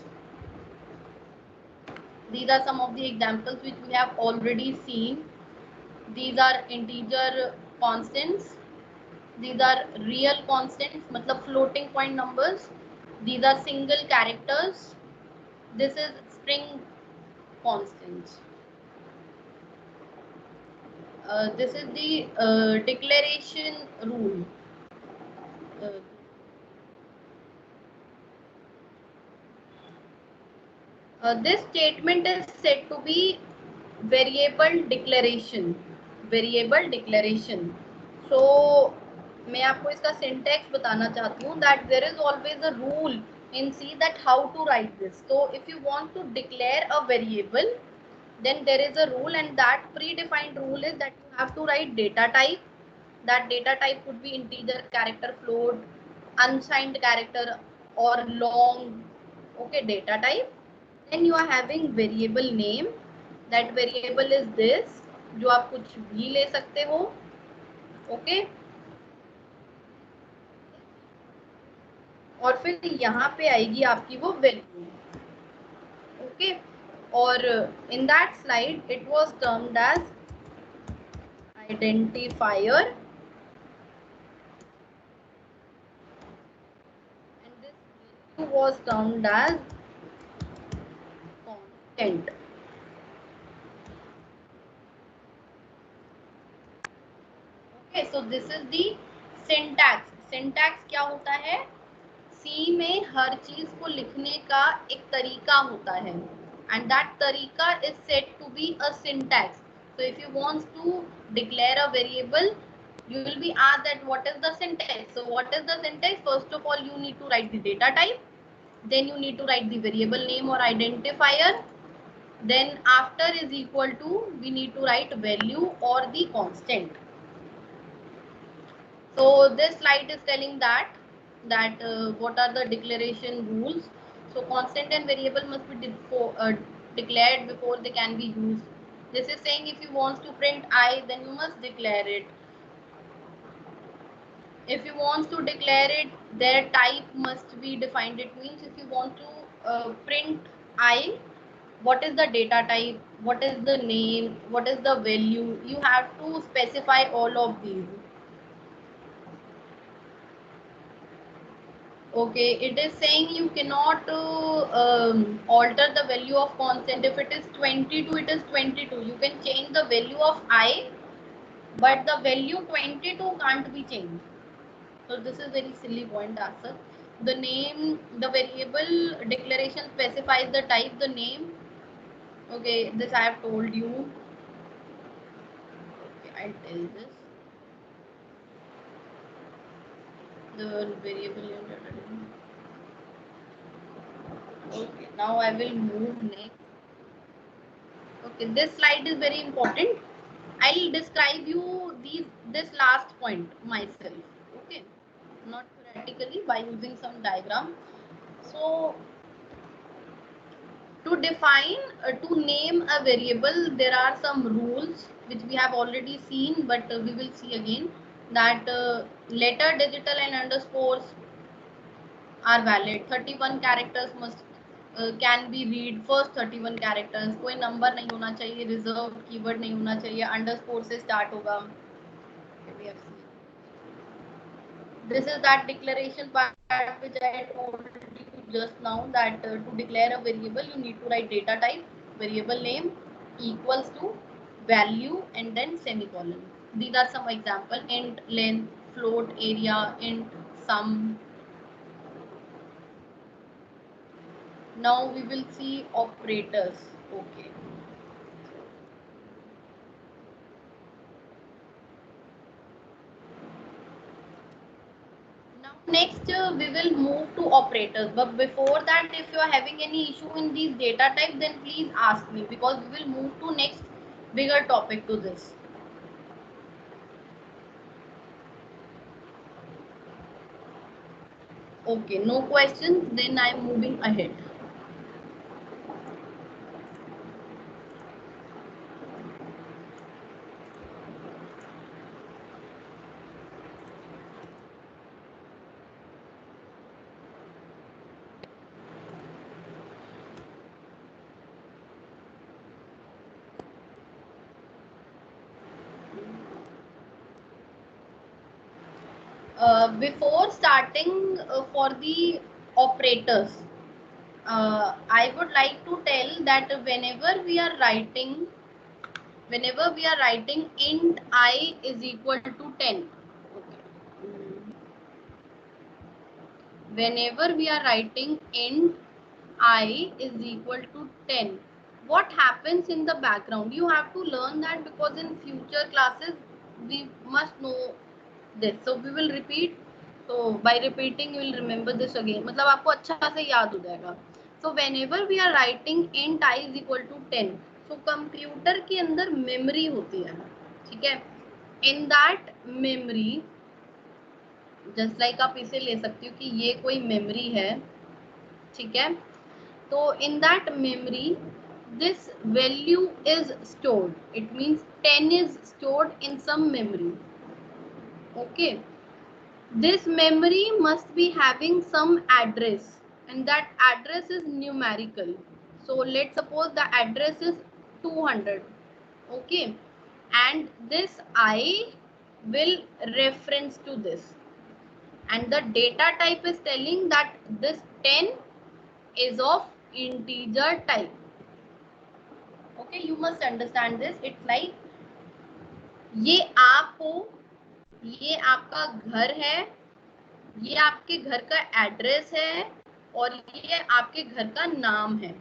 These are some of the examples which we have already seen. These are integer constants. These are real constants, मतलब floating point numbers. These are single characters. This is string constants. This is the declaration rule. This statement is said to be variable declaration. Variable declaration. So मैं आपको इसका syntax बताना चाहती हूँ that there is always a rule in C that how to write this. So if you want to declare a variable, then there is a rule, and that predefined rule is that you have to write data type. That data type could be integer, character, float, unsigned character or long, okay, data type. Then you are having variable name, that variable is this, जो आप कुछ भी ले सकते हो। Okay, और फिर यहाँ पे आएगी आपकी वो वैल्यू। ओके, और in that slide it was termed as identifier and this value was termed as constant. Okay, so this is the syntax. syntax क्या होता है? C में हर चीज को लिखने का एक तरीका होता है and that तरीका is said to be a syntax. So if you want to declare a variable, you will be asked that what is the syntax. So what is the syntax? First of all, you need to write the data type, then you need to write the variable name or identifier, then after is equal to, we need to write value or the constant. So this slide is telling that what are the declaration rules. So constant and variable must be declared before they can be used. This is saying if you want to print I, then you must declare it. If you want to declare it, their type must be defined. It means if you want to print I, what is the data type, what is the name, what is the value, you have to specify all of these. Okay, it is saying you cannot alter the value of constant. If it is 22, it is 22. You can change the value of I, but the value 22 can't be changed. So this is very silly point answer. The name, the variable declaration specifies the type, the name. Okay, this I have told you. Okay, I'll tell this. The variable. Okay, now I will move next. Okay, this slide is very important. I'll describe you this last point myself. Okay, not theoretically, by using some diagram. So to define, to name a variable, there are some rules which we have already seen, but we will see again that letter, digital and underscores are valid. 31 characters must can be read, first 31 characters. कोई number नहीं होना चाहिए, reserve keyword नहीं होना चाहिए, underscore से start होगा. This is that declaration part which I told you just now, that to declare a variable you need to write data type, variable name equals to value and then semicolon. These are some example: int length, float area, int sum. Now we will see operators. Okay. Now next we will move to operators, but before that, if you are having any issue in these data types, then please ask me, because we will move to next bigger topic to this. Okay, no questions, then I am moving ahead. Before starting for the operators, I would like to tell that whenever we are writing int I is equal to 10, whenever we are writing int I is equal to 10, what happens in the background? You have to learn that, because in future classes we must know this. So we will repeat. So by repeating you will remember this again. मतलब आपको अच्छा से याद हो जाएगा. So whenever we are writing int I is equal to 10, so computer के अंदर memory होती है, ठीक है. In that memory, just like आप इसे ले सकती हो कि ये कोई मेमोरी है, ठीक है. तो in that memory this value is stored. It means 10 is stored in some memory. Okay. This memory must be having some address, and that address is numerical. So let's suppose the address is 200. Okay. And this I will reference to this. And the data type is telling that this 10 is of integer type. Okay, you must understand this. It's like ये आप हो, ये आपका घर है, ये आपके घर का एड्रेस है और ये आपके घर का नाम है.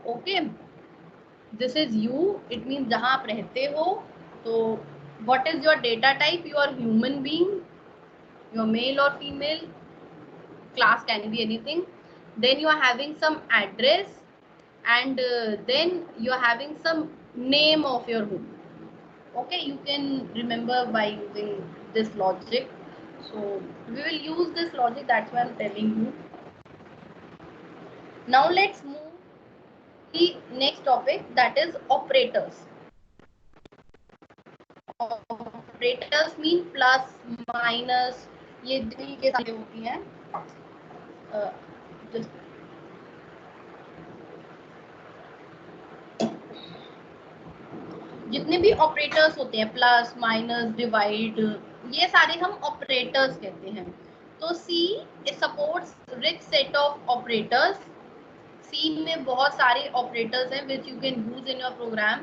Okay, this is you. It means जहां आप रहते हो. तो what is your data type? You are human being, you are male और female, class can be anything. Then you are having some address, and then you are having some name of your home. Okay, you can remember by using this logic. So we will use this logic, that's why I'm telling you. Now let's move the next topic, that is operators. Operators mean plus, minus, ये जितनी के साथ होती हैं. Just जितने भी operators होते हैं, प्लस, माइनस, डिवाइड, ये सारे हम ऑपरेटर्स कहते हैं. तो C supports rich set of operators. C में बहुत सारे ऑपरेटर्स हैं which you can use in your program.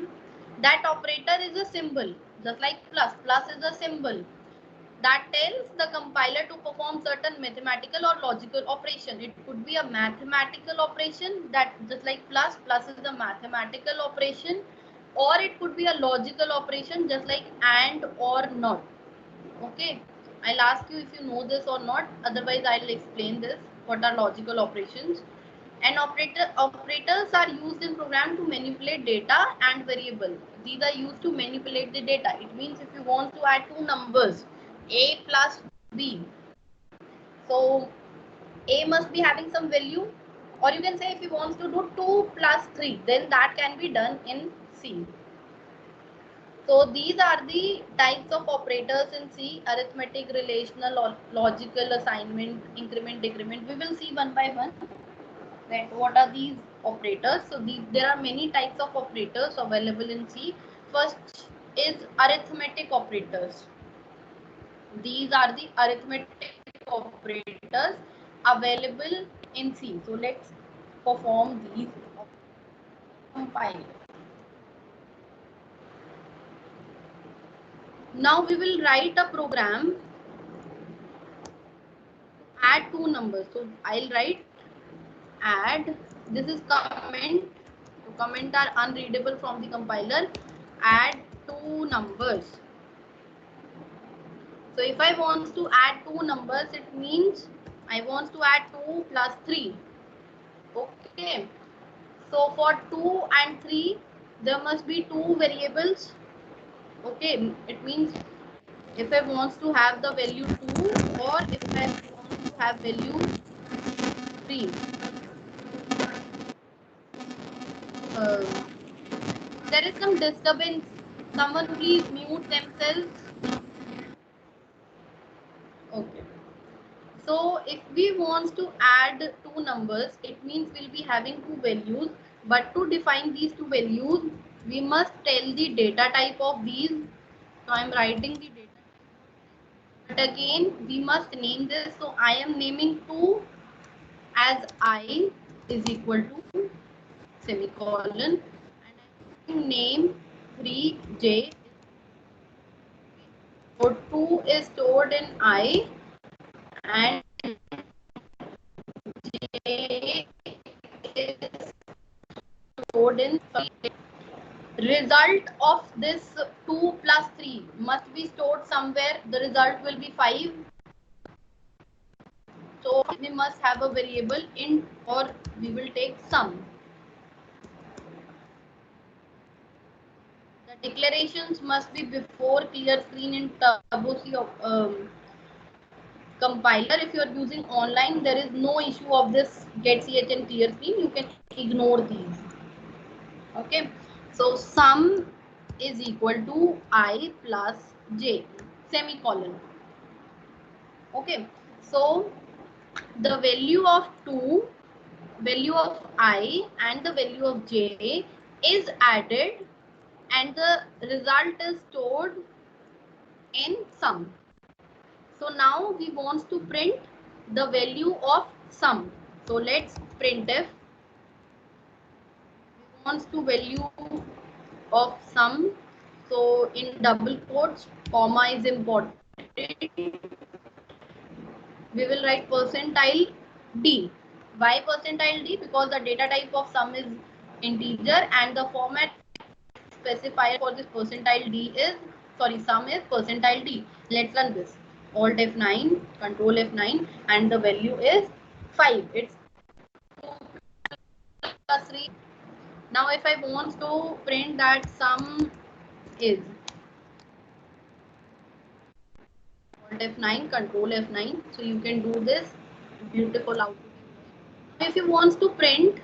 That operator is a symbol, just like plus. Plus is a symbol that tells the compiler to perform certain mathematical or logical operation. It could be a mathematical operation, that just like plus. Plus is a mathematical operation, or it could be a logical operation, just like and or not. Okay, I'll ask you if you know this or not, otherwise I'll explain this. What are logical operations? And operators are used in program to manipulate data and variable. These are used to manipulate the data. It means if you want to add two numbers, a plus b, so a must be having some value, or you can say if you want to do 2 plus 3, then that can be done in C. So these are the types of operators in C: arithmetic, relational, logical, assignment, increment, decrement. We will see one by one that what are these operators. So there are many types of operators available in C. First is arithmetic operators. These are the arithmetic operators available in C. So let's perform these. Compile. Now we will write a program to add two numbers. So I'll write add. This is comment. So comment are unreadable from the compiler. Add two numbers. So if I want to add two numbers, it means I want to add 2 plus 3. Okay. So for 2 and 3, there must be two variables. Okay. It means if I want to have the value 2 or if I want to have value 3. There is some disturbance. Someone please mute themselves. Okay. So if we want to add two numbers, it means we'll be having two values. But to define these two values, we must tell the data type of these. So I'm writing the data type. But again, we must name this. So I am naming 2 as I is equal to semicolon. And I'm name 3J. So 2 is stored in I and J is stored in result of this 2 plus 3 must be stored somewhere. The result will be 5. So we must have a variable int, or we will take sum. The declarations must be before clear screen in Turbo C compiler. If you are using online, there is no issue of this get ch and clear screen. You can ignore these. Okay, so sum is equal to I plus j, semicolon. Okay, so the value of value of I and the value of j is added and the result is stored in sum. So now we want to print the value of sum. So let's printf. We want to value of sum. So in double quotes, comma is important. We will write percentile d. Why percentile d? Because the data type of sum is integer and the format specifier for this percentile d is, sorry, sum is percentile d. Let's run this. Alt F9, Control F9, and the value is 5. It's 2 plus 3. Now if I want to print that sum is, Alt F9, Control F9, so you can do this beautiful output. If you want to print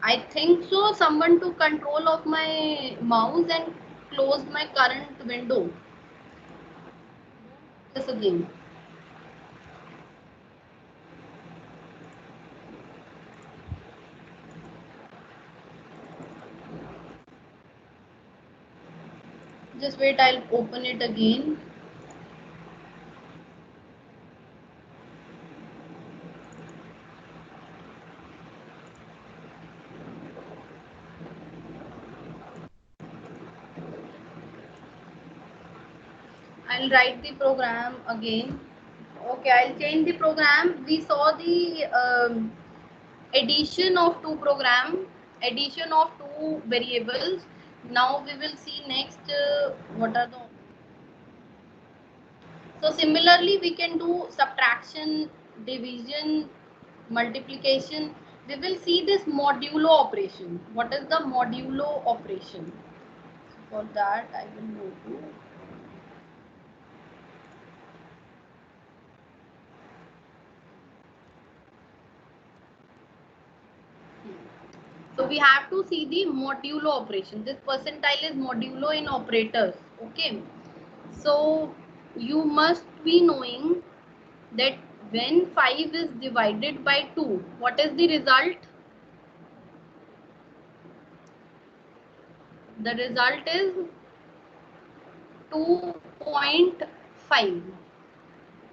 I think so someone took control of my mouse and closed my current window. This again. Just wait, I'll open it again. I'll write the program again. Okay, I'll change the program. We saw the addition of addition of two variables. Now we will see next what are the. So similarly, we can do subtraction, division, multiplication. We will see this modulo operation. What is the modulo operation? For that, I will go to. So we have to see the modulo operation. This percentile is modulo in operators. Okay. So you must be knowing that when 5 is divided by 2, what is the result? The result is 2.5.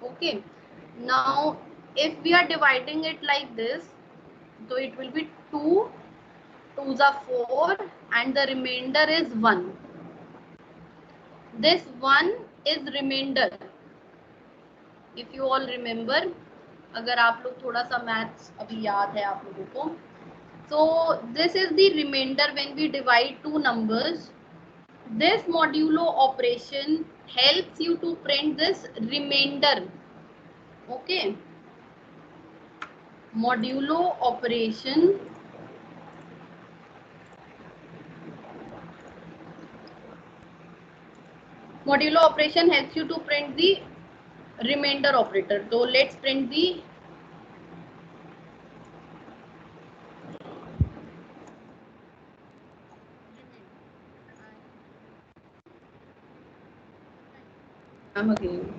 Okay. Now, if we are dividing it like this, so it will be 2, 2s are 4, and the remainder is 1. This 1 is remainder. If you all remember, अगर आप लोग थोड़ा सा maths अभी याद है आप लोगों को, so this is the remainder when we divide two numbers. This modulo operation helps you to print this remainder. Okay, modulo operation helps you to print the remainder operator. So let's print the again.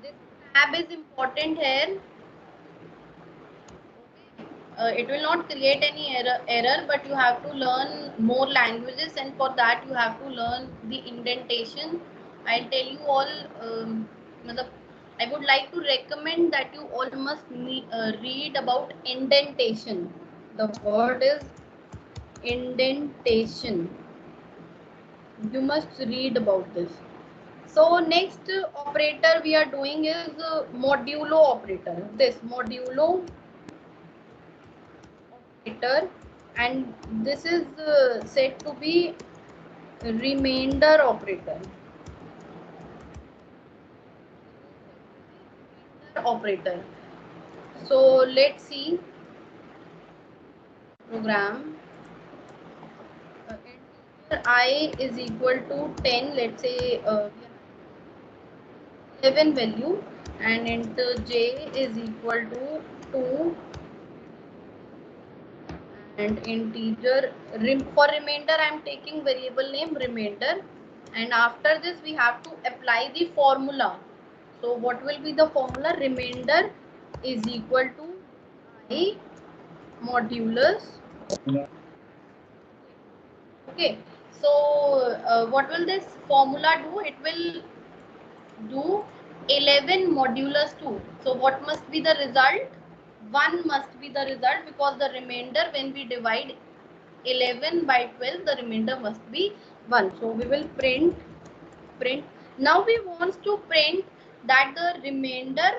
This tab is important here. it will not create any error, but you have to learn more languages, and for that you have to learn the indentation. I'll tell you all. I would like to recommend that you all must read about indentation. The word is indentation. You must read about this. So next operator we are doing is modulo operator. This modulo operator, and this is said to be remainder operator. Operator. So let's see program. Integer I is equal to 10. Let's say 11 value, and enter j is equal to 2, and integer for remainder I am taking variable name remainder, and after this we have to apply the formula. So what will be the formula? Remainder is equal to I modulus. Okay, so what will this formula do? It will do 11 modulus 2. So what must be the result? 1 must be the result, because the remainder, when we divide 11 by 12, the remainder must be 1. So we will print. Now we want to print that the remainder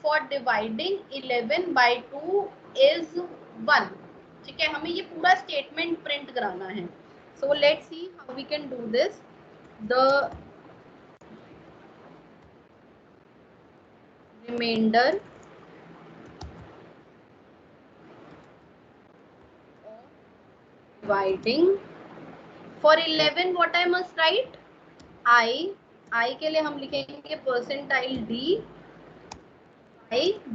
for dividing 11 by 2 is 1. ठीक है, हमें ये पूरा statement print कराना है. So let's see how we can do this. The remainder dividing for 11, what I must write? I के लिए हम लिखेंगे परसेंटाइल D.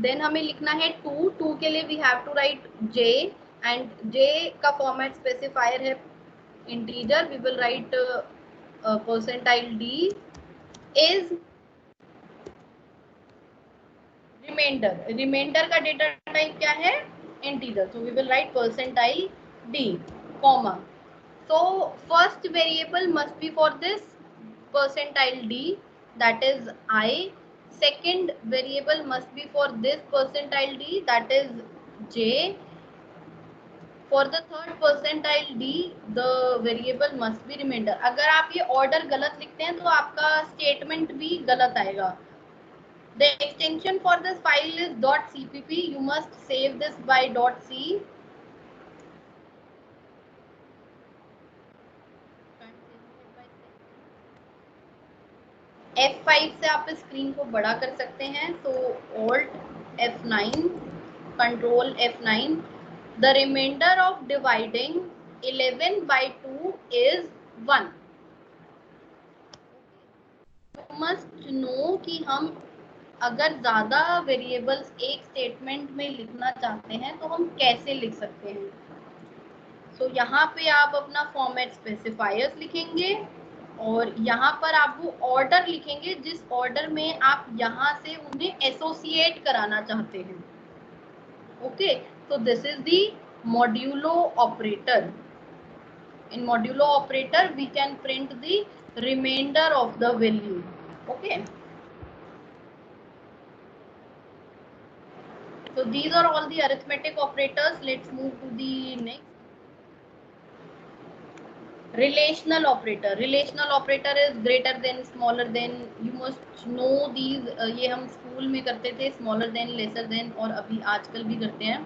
देन हमें लिखना है 2 के लिए we have to write j, and j का फॉर्मेट स्पेसिफायर है integer. We will write percentile d is remainder का डेटा टाइप क्या है? Integer. So we will write percentile d comma. So first variable must be for this percentile d, that is I. Second variable must be for this percentile d, that is j. For the third percentile d, the variable must be remainder. अगर आप ये order गलत लिखते हैं तो आपका statement भी गलत आएगा. The extension for this file is .cpp. You must save this by .c. F5 से आप स्क्रीन को बड़ा कर सकते हैं. तो Alt F9, Control F9. The remainder of dividing 11 by 2 is 1. You must know कि हम अगर ज़्यादा वेरिएबल्स एक स्टेटमेंट में लिखना चाहते हैं तो हम कैसे लिख सकते हैं. तो यहाँ पे आप अपना फॉर्मेट स्पेसिफायर्स लिखेंगे, और यहाँ पर आप वो ऑर्डर लिखेंगे जिस ऑर्डर में आप यहाँ से उन्हें एसोसिएट कराना चाहते हैं. ओके, तो this is the modulo operator. In modulo operator we can print the remainder of the value. Okay, so these are all the arithmetic operators. Let's move to the next. Relational operator is greater than, smaller than. You must know these. ये हम school में करते थे, smaller than, lesser than, और अभी आजकल भी करते हैं.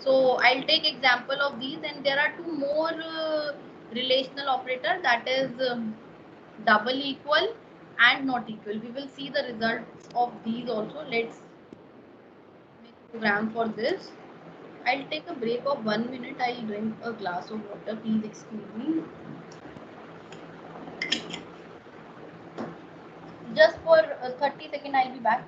So I'll take example of these, and there are two more relational operator, that is double equal and not equal. We will see the results of these also. Let's make a program for this. I'll take a break of 1 minute. I'll drink a glass of water. Please excuse me. Just for 30 seconds, I'll be back.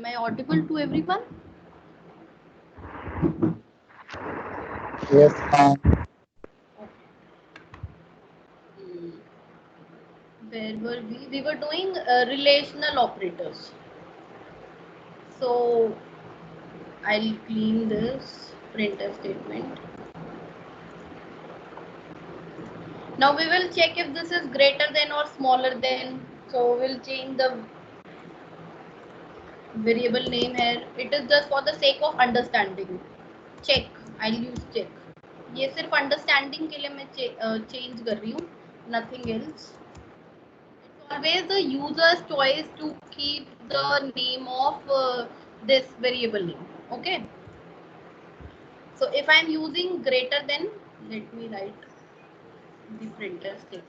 Am I audible to everyone? Yes, ma'am. Where were we? We were doing relational operators. So I'll clean this printf statement. Now we will check if this is greater than or smaller than. So we'll change the variable name here. It is just for the sake of understanding. Check. I'll use check. ये सिर्फ understanding के लिए मैं change कर रही हूँ, nothing else. It's always the user's choice to keep the name of this variable name. Okay. So if I'm using greater than, let me write the printer statement.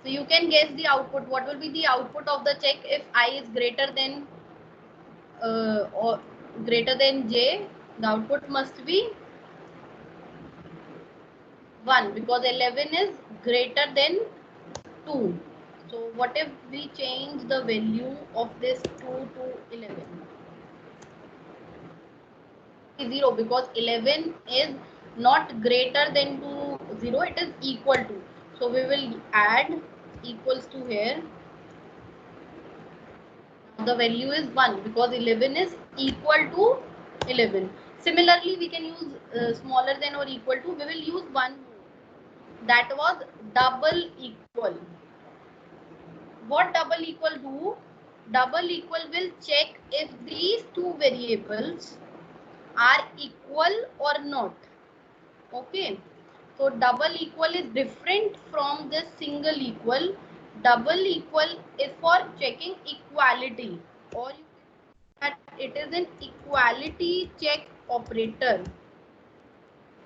So you can guess the output. What will be the output of the check if I is greater than or greater than j? The output must be 1 because 11 is greater than 2. So what if we change the value of this 2 to 11? 0 because 11 is not greater than to 0, it is equal to. So we will add equals to here. The value is 1 because 11 is equal to 11. Similarly, we can use smaller than or equal to. We will use one more. That was double equal. What double equal do? Double equal will check if these two variables are equal or not. Okay. So double equal is different from this single equal. Double equal is for checking equality, or you can that it is an equality check operator.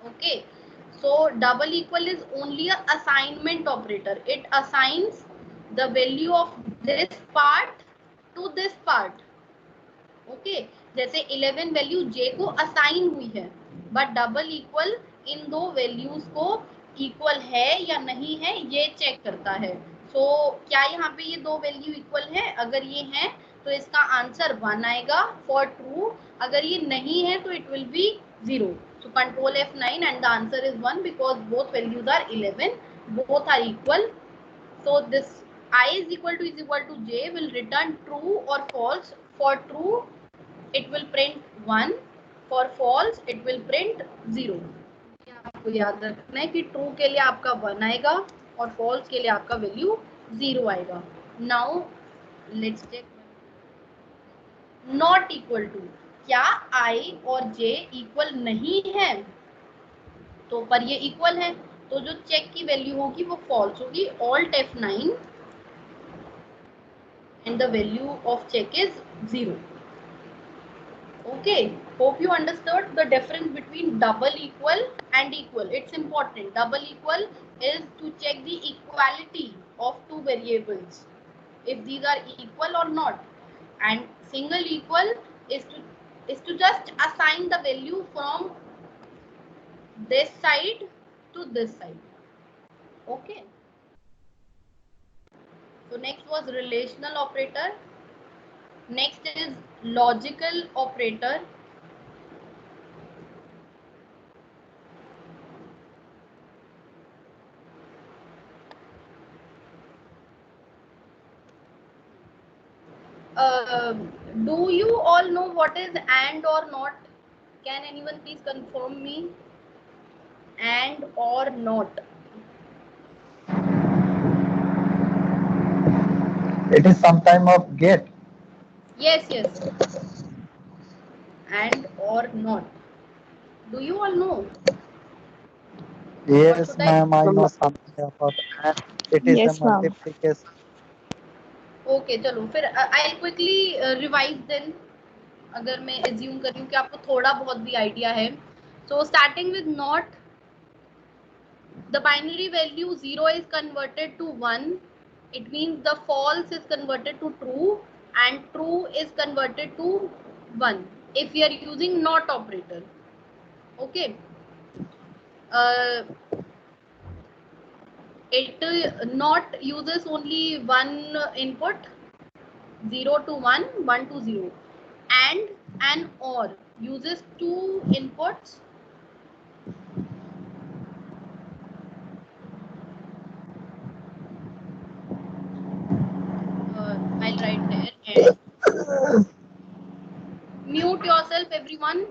Okay. So double equal is only a assignment operator. It assigns the value of this part to this part. Okay जैसे 11 value j को assign हुई है, but double equal in दो values को equal है या नहीं है ये चेक करता है. सो क्या यहाँ पे ये दो वैल्यू इक्वल है? अगर ये है तो इसका आंसर 1 आएगा फॉर ट्रू. अगर ये नहीं है तो it will be 0. So control F9 and the answer is 1 because both values are 11, both are equal. So this I is equal to j will return true or false. For true it will print 1, for false it will print 0. आपको याद रखना है कि true के लिए आपका 1 आएगा और false के लिए आपका वैल्यू 0 आएगा. Now let's check not equal to. क्या I और j इक्वल नहीं है? तो पर ये इक्वल है तो जो चेक की वैल्यू होगी वो फॉल्स होगी. Alt F9 and the value of check is 0. Okay, hope you understood the difference between double equal and equal. It's important. Double equal is to check the equality of two variables, if these are equal or not, and single equal is to just assign the value from this side to this side. Okay. So next was relational operator. Next is logical operator. Do you all know what is and or not? Can anyone please confirm me? And or not? It is some time of get. Yes, yes. And or not. Do you all know? Yes, ma'am, I know something about and it is Yes, a ma'am. multiplication. Okay, चलो फिर I'll quickly revise then. अगर मैं assume कर रही हूँ कि आपको थोड़ा बहुत भी idea है. So starting with not, the binary value 0 is converted to 1. It means the false is converted to true and true is converted to 1 if we are using not operator. Okay. uh, it not uses only one input, 0 to 1, 1 to 0, and or uses two inputs, I'll write there, and mute yourself everyone.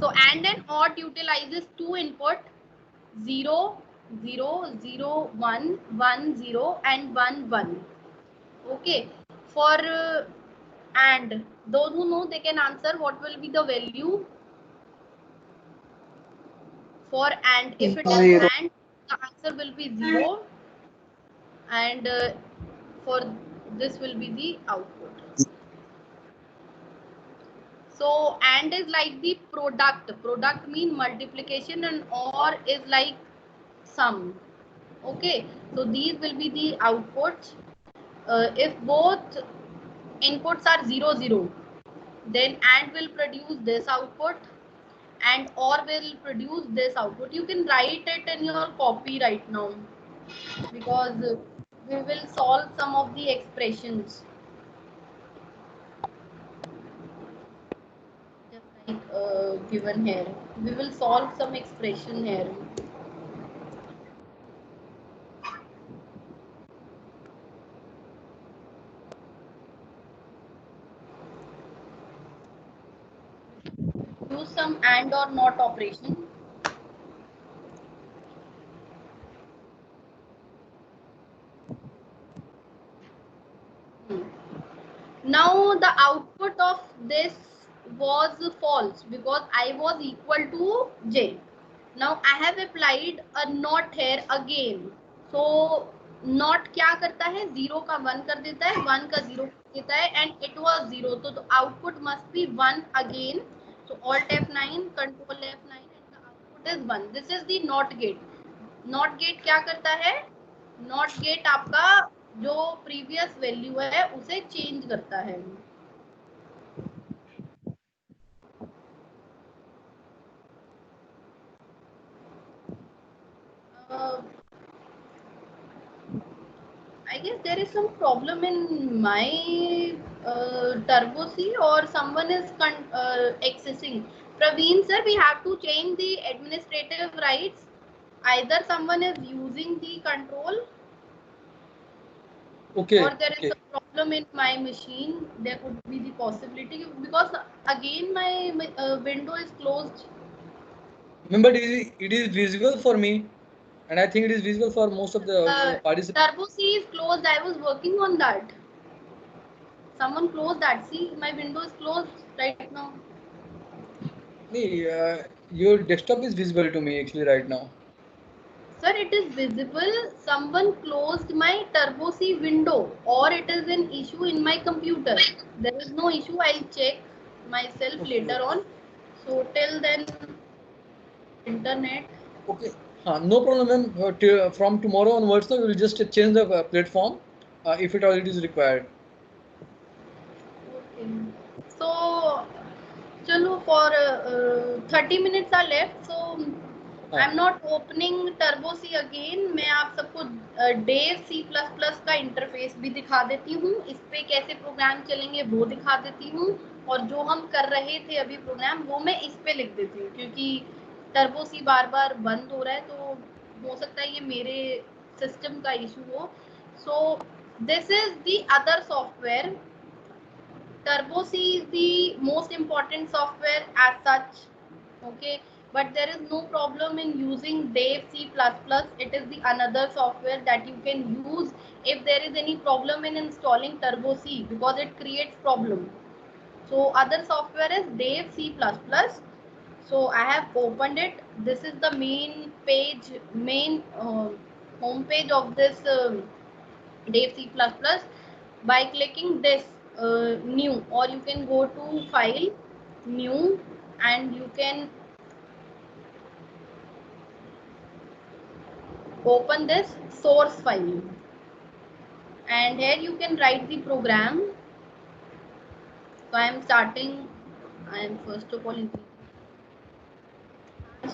So and or utilizes two input, 0 0 0 1 1 0 and 1 1. Okay. For and those who know, they can answer what will be the value for and. If it is and, the answer will be 0, and for this will be the output. So and is like the product mean multiplication, and or is like sum. Okay, so these will be the outputs. If both inputs are 0 0, then and will produce this output and or will produce this output. You can write it in your copy right now, because we will solve some of the expressions, just like given here. We will solve some expression here. Use some and or not operation. Now the output of this was false because I was equal to j. Now I have applied a not here again. So not क्या करता है, 0 का 1 कर देता है, 1 का 0 कर देता है, and it was 0. So the output must be 1 again. So Alt F9, Control F9, and the output is 1. This is the not gate. Not gate क्या करता है? Not gate आपका जो प्रीवियस वैल्यू है उसे चेंज करता है. I guess there is some problem in my Turbo C, or someone is accessing. Praveen sir, we have to change the administrative rights. Either someone is using the control, Okay. or there is a problem in my machine. There could be the possibility, because again my window is closed. Remember, it is visible for me, and I think it is visible for most of the participants. Turbo C is closed. I was working on that. Someone close that. See, my window is closed right now. Your desktop is visible to me actually right now. Sir, it is visible. Someone closed my Turbo C window, or it is an issue in my computer. There is no issue. I'll check myself later on. So till then, internet. Okay. No problem, ma'am. From tomorrow onwards, we will just change the platform if it already is required. Okay. So, chalo, for 30 minutes are left. So, I'm not opening Turbo C again. मैं आप सबको Dev C++ का interface भी दिखा देती हूँ. इस पे कैसे प्रोग्राम चलेंगे वो दिखा देती हूँ, और जो हम कर रहे थे अभी प्रोग्राम वो मैं इस पे लिख देती हूँ, क्योंकि टर्बो सी बार बार बंद हो रहा है, तो हो सकता है ये मेरे सिस्टम का इशू हो. So this is the other software. Turbo C is the most important software as such. Okay, but there is no problem in using Dev C++. It is the another software that you can use if there is any problem in installing Turbo C, because it creates problem. So other software is Dev C++. So I have opened it. This is the main page, main home page of this Dev C++. By clicking this new, or you can go to file, new, and you can open this source file. and here you can write the program. So I am starting. I am first of all including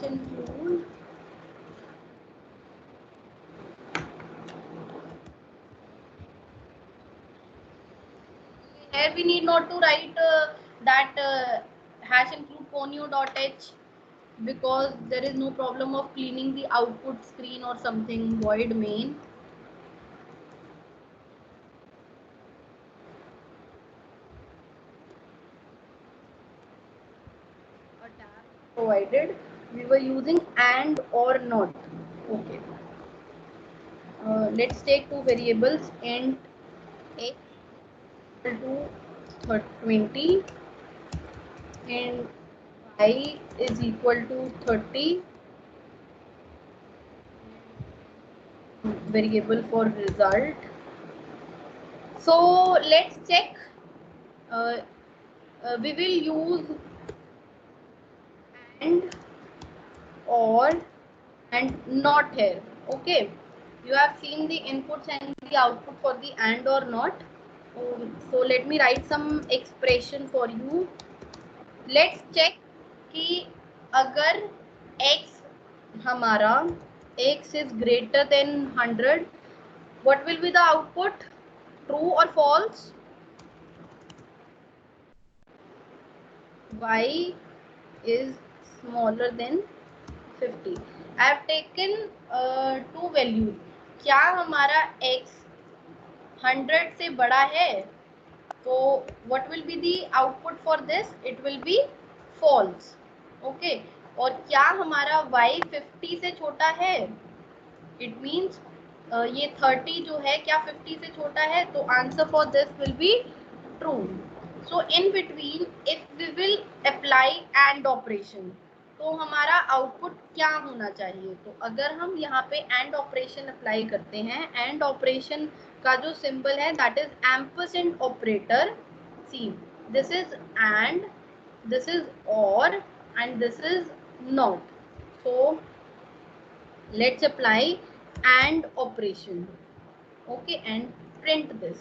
include here we need not to write that hash include conio.h, because there is no problem of cleaning the output screen or something. Void main. A tab provided. We were using and or not. Okay. Let's take two variables, int x equal to 20 and y is equal to 30. Variable for result. So let's check. Uh, we will use and or and not here. Okay, you have seen the inputs and the output for the and or not. So let me write some expression for you. Let's check कि अगर x हमारा x is greater than 100, what will be the output? True or false? Y is smaller than 50. I have taken two values. क्या हमारा x 100 से बड़ा है? तो what will be the output for this? It will be false. Okay. और क्या हमारा y 50 से छोटा है? It means ये 30 जो है क्या 50 से छोटा है? तो answer for this will be true. So in between, if we will apply AND operation, तो हमारा आउटपुट क्या होना चाहिए? तो अगर हम यहाँ पे AND ऑपरेशन अप्लाई करते हैं, AND ऑपरेशन का जो सिंबल है that is ampersand operator. See, this is AND, this is OR, and this is NOT. So let's apply AND operation. Okay, and print this.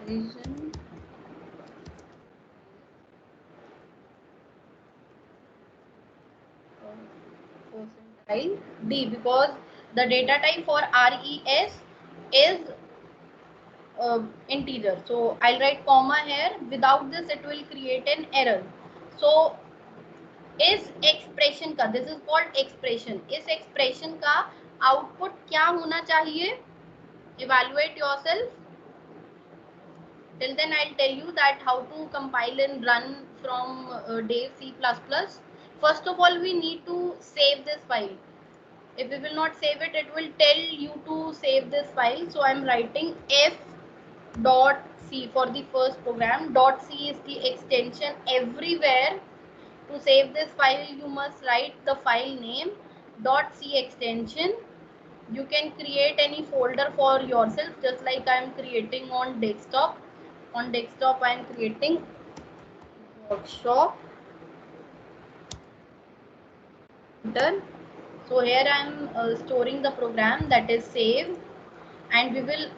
Comparison percentile D, because the data type for RES is integer. So I'll write comma here. Without this it will create an error. So इस expression का, this is called expression, इस expression का output क्या होना चाहिए? Evaluate yourself. Till then I'll tell you that how to compile and run from Dave C++. First of all, we need to save this file. If we will not save it, it will tell you to save this file. So I'm writing f.c for the first program. .c is the extension. Everywhere to save this file, you must write the file name .c extension. You can create any folder for yourself, just like I am creating on desktop. On desktop, I am creating workshop. Enter. So here I am storing the program, that is save, and we will.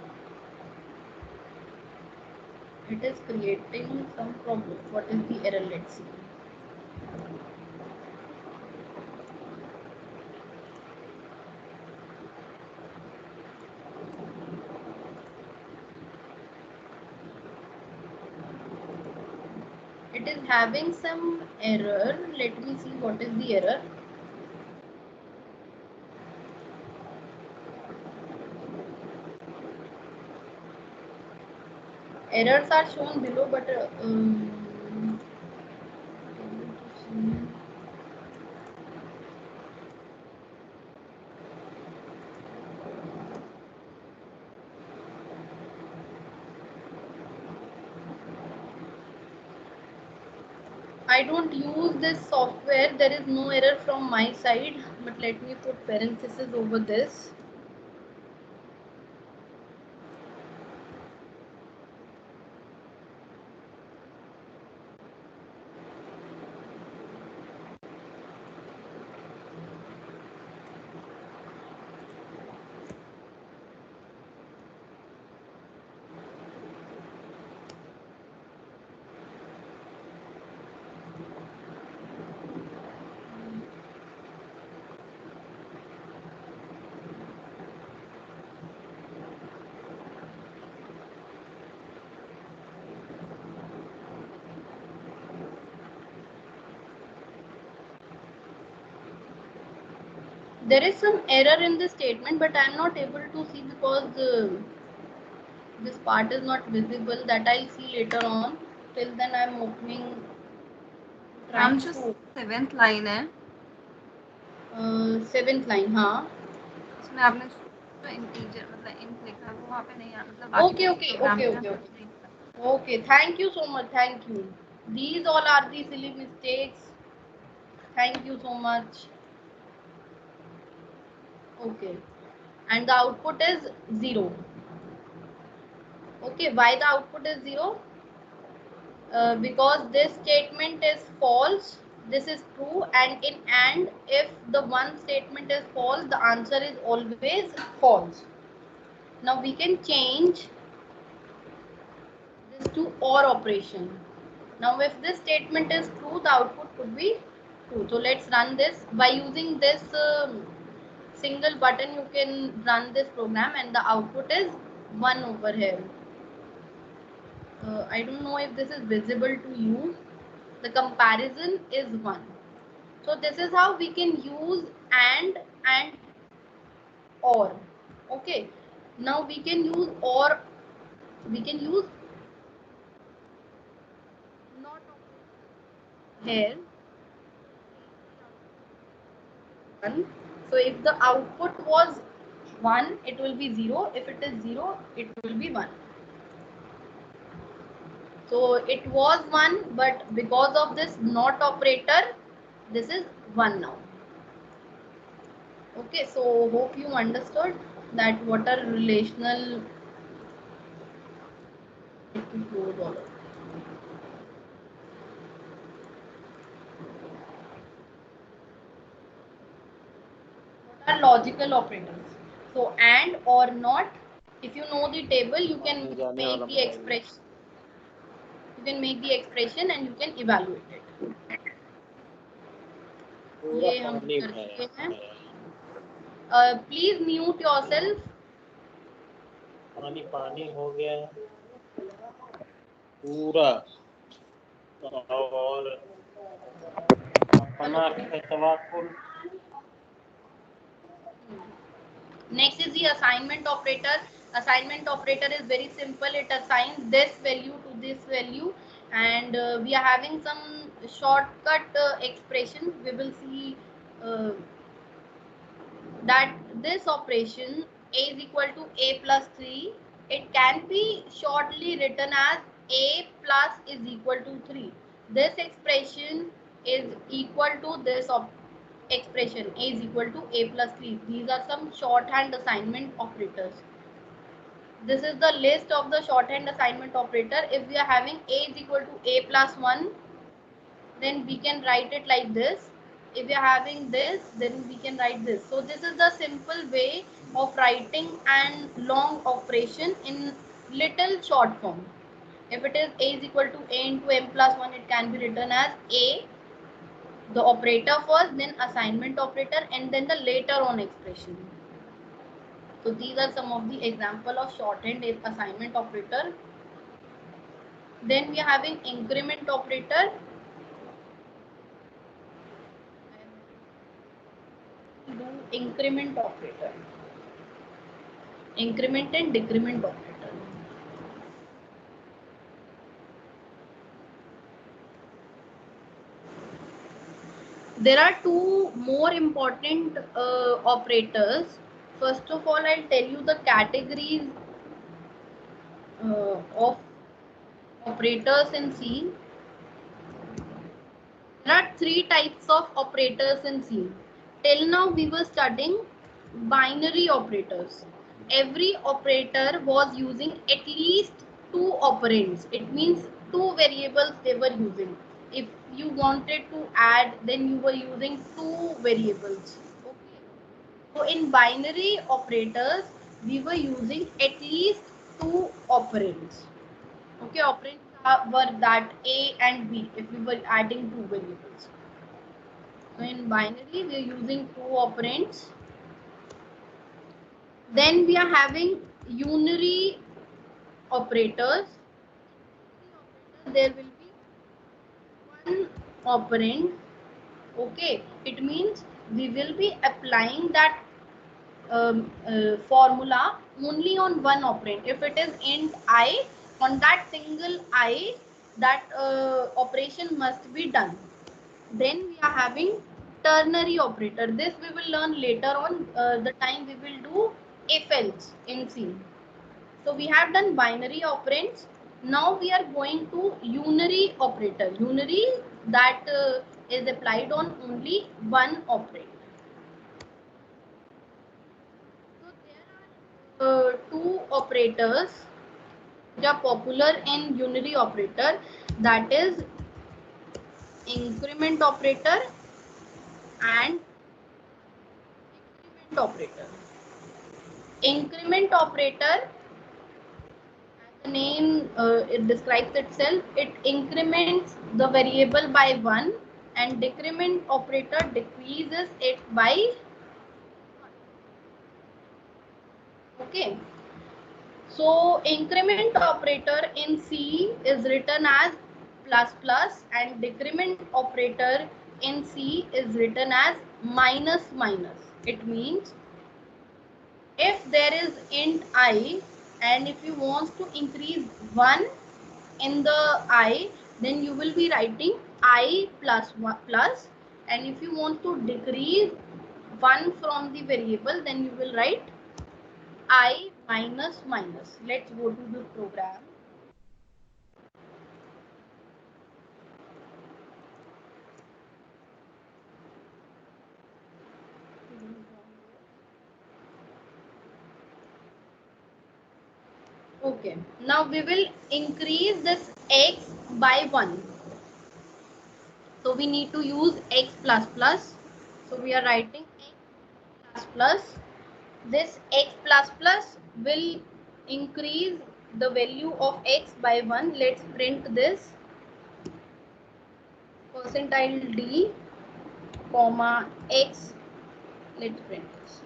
It is creating some problem. What is the error? Let's see. It is having some error. Let me see what is the error. Errors are shown below, but I don't use this software. There is no error from my side, but let me put parentheses over this. There is some error in this statement, but I am not able to see because this part is not visible. That I'll see later on. Till then I am opening. Ma'am Trying जो to 7th line है 7th line, हाँ. उसमें आपने जो integer मतलब int लिखा है वो वहाँ पे नहीं आ मतलब बाकी Okay, तो okay, प्रोग्राम okay, में okay, है, okay. नहीं पता। Okay, thank you so much. Thank you. These all are the silly mistakes. Thank you so much. Okay, and the output is 0. Okay, why the output is 0? Because this statement is false, this is true, and in AND, if the one statement is false, the answer is always false. Now we can change this to OR operation. Now if this statement is true, the output could be true. So let's run this. By using this single button, you can run this program and the output is 1 over here. I don't know if this is visible to you. The comparison is 1. So this is how we can use and OR. Okay. Now we can use OR. We can use not here. So if the output was 1, it will be 0. If it is 0, it will be 1. So it was 1, but because of this not operator, this is 1 now. Okay, so hope you understood that what are relational. What are logical operators? So and or not. If you know the table, you can make the expression. You can make the expression and you can evaluate it. ये हम कर चुके हैं. Please mute yourself. पानी हो गया है पूरा और अपना तवक्कुल. Next is the assignment operator. Assignment operator is very simple. It assigns this value to this value, and we are having some shortcut expressions. We will see that this operation a is equal to a plus 3. It can be shortly written as a plus is equal to 3. This expression is equal to this expression a is equal to a plus 3. These are some shorthand assignment operators. This is the list of the shorthand assignment operator. If we are having a is equal to a plus 1, then we can write it like this. If we are having this, then we can write this. So this is the simple way of writing and long operation in little short form. If it is a is equal to a into m plus 1, it can be written as a, the operator first, then assignment operator, and then the later on expression. So these are some of the example of shorthand assignment operator. Then we are having increment operator. Do increment operator, increment and decrement operator. There are two more important operators. First of all, I'll tell you the categories of operators in C. There are three types of operators in C. Till now we were studying binary operators. Every operator was using at least two operands. It means two variables they were using. If you wanted to add, then you were using two variables. Okay. So in binary operators, we were using at least two operands. Okay, operands were that A and B if we were adding two variables. So in binary, we are using two operands. Then we are having unary operators. There will be one operand. Okay, it means we will be applying that formula only on one operand. If it is int I, on that single I, that operation must be done. Then we are having ternary operator. This we will learn later on, the time we will do if else in C. So we have done binary operands. Now we are going to unary operator. Unary, that is applied on only one operand. So there are two operators which are popular in unary operator, that is increment operator and decrement operator. Increment operator, as the name it describes itself, it increments the variable by 1, and decrement operator decreases it by 1. Okay. So increment operator in C is written as plus plus, and decrement operator in C is written as minus minus. It means if there is int I, and if you want to increase 1 in the I, then you will be writing I plus 1 plus, and if you want to decrease 1 from the variable, then you will write I minus minus. Let's go to the program. Okay, now we will increase this x by 1. So we need to use x plus plus. So we are writing x plus plus. This x plus plus will increase the value of x by 1. Let's print this. Percentile d comma x. Let's print this.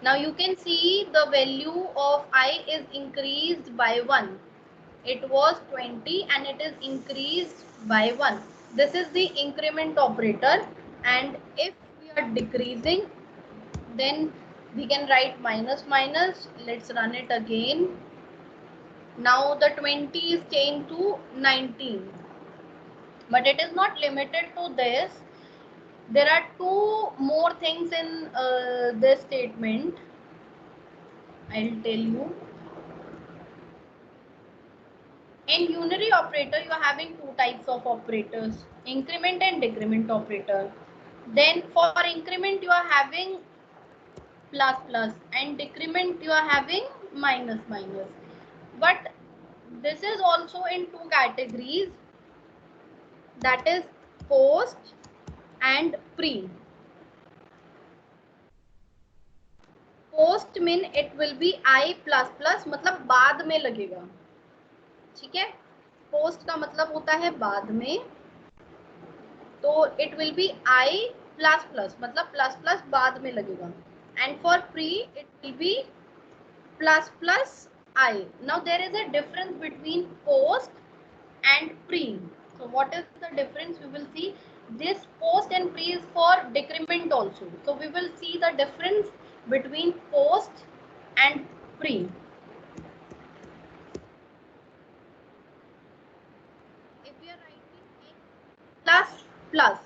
Now you can see the value of I is increased by 1. It was 20 and it is increased by 1. This is the increment operator, and if we are decreasing, then we can write minus minus. Let's run it again. Now the 20 is changed to 19, but it is not limited to this. There are two more things in this statement. I'll tell you. In unary operator, you are having two types of operators, increment and decrement operator. Then for increment, you are having plus plus, and decrement you are having minus minus. But this is also in two categories, that is post and pre. Post mean it will be i plus plus, मतलब बाद में लगेगा, ठीक है। Post का मतलब होता है बाद में, तो it will be i plus plus, मतलब प्लस प्लस बाद में लगेगा। And for pre it will be plus plus i. Now there is a difference between post and pre. So what is the difference? We will see. This post and pre is for decrement also. So we will see the difference between post and pre. If we are writing x plus plus,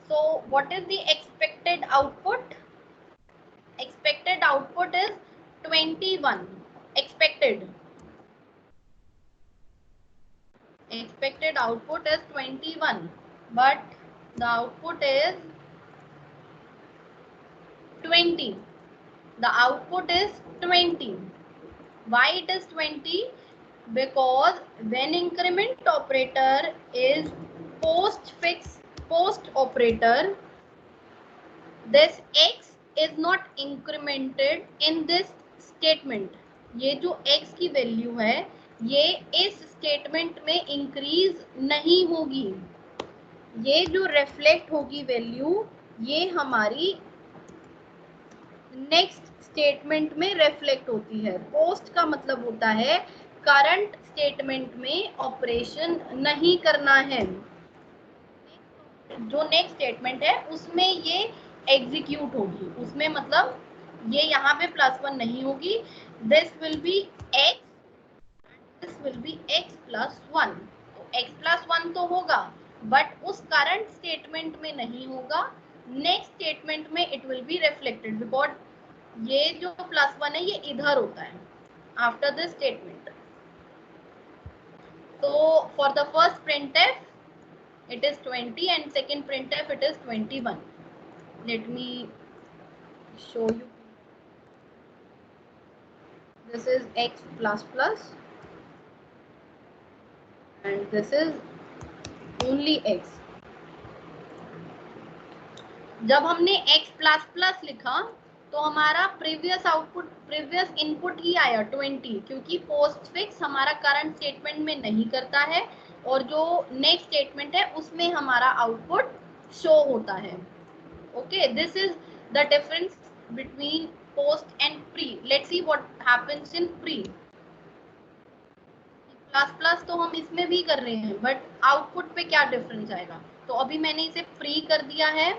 so what is the expected output? Expected output is 21. Expected output is 21, but the output is 20. The output is 20. Why it is 20? Because when increment operator is post operator, this x is not incremented in this statement. ये जो x की value है, ये इस statement में increase नहीं होगी। ये जो रिफ्लेक्ट होगी वैल्यू, ये हमारी नेक्स्ट स्टेटमेंट में रिफ्लेक्ट होती है। पोस्ट का मतलब होता है करंट स्टेटमेंट में ऑपरेशन नहीं करना है। जो नेक्स्ट स्टेटमेंट है उसमें ये एग्जीक्यूट होगी, उसमें मतलब ये यहाँ पे +1 नहीं होगी, this will be x, this will be x + 1। तो x + 1 तो होगा बट उस करंट स्टेटमेंट में नहीं होगा, नेक्स्ट स्टेटमेंट में it will be reflected, because ये जो +1 है ये इधर होता है आफ्टर दिस स्टेटमेंट। तो for the first printf it is 20 and second printf it is 21. Let me show you. This is x ++ and this is only x. जब हमने x++ लिखा तो हमारा प्रीवियस आउटपुट, प्रीवियस इनपुट ही आया 20, क्योंकि postfix हमारा current statement में नहीं करता है और जो नेक्स्ट स्टेटमेंट है उसमें हमारा आउटपुट शो होता है। Okay, this is the difference between post and pre. Let's see what happens in pre. ++ तो हम इसमें भी कर रहे हैं बट आउटपुट पे क्या डिफरेंस आएगा। तो अभी मैंने इसे प्री कर दिया है,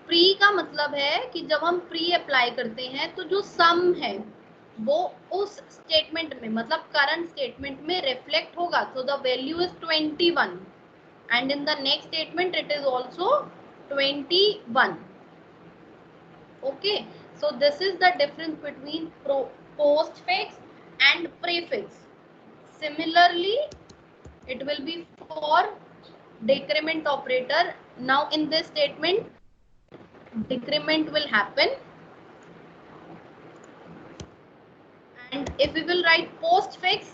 प्री का मतलब है कि जब हम प्री अप्लाई करते हैं तो जो सम है वो उस स्टेटमेंट में मतलब करंट स्टेटमेंट में रिफ्लेक्ट होगा। So the value is 21 and in the next statement it is also 21। Okay, so this is the difference between postfix and prefix. Similarly it will be for decrement operator. Now in this statement decrement will happen, and if we will write postfix,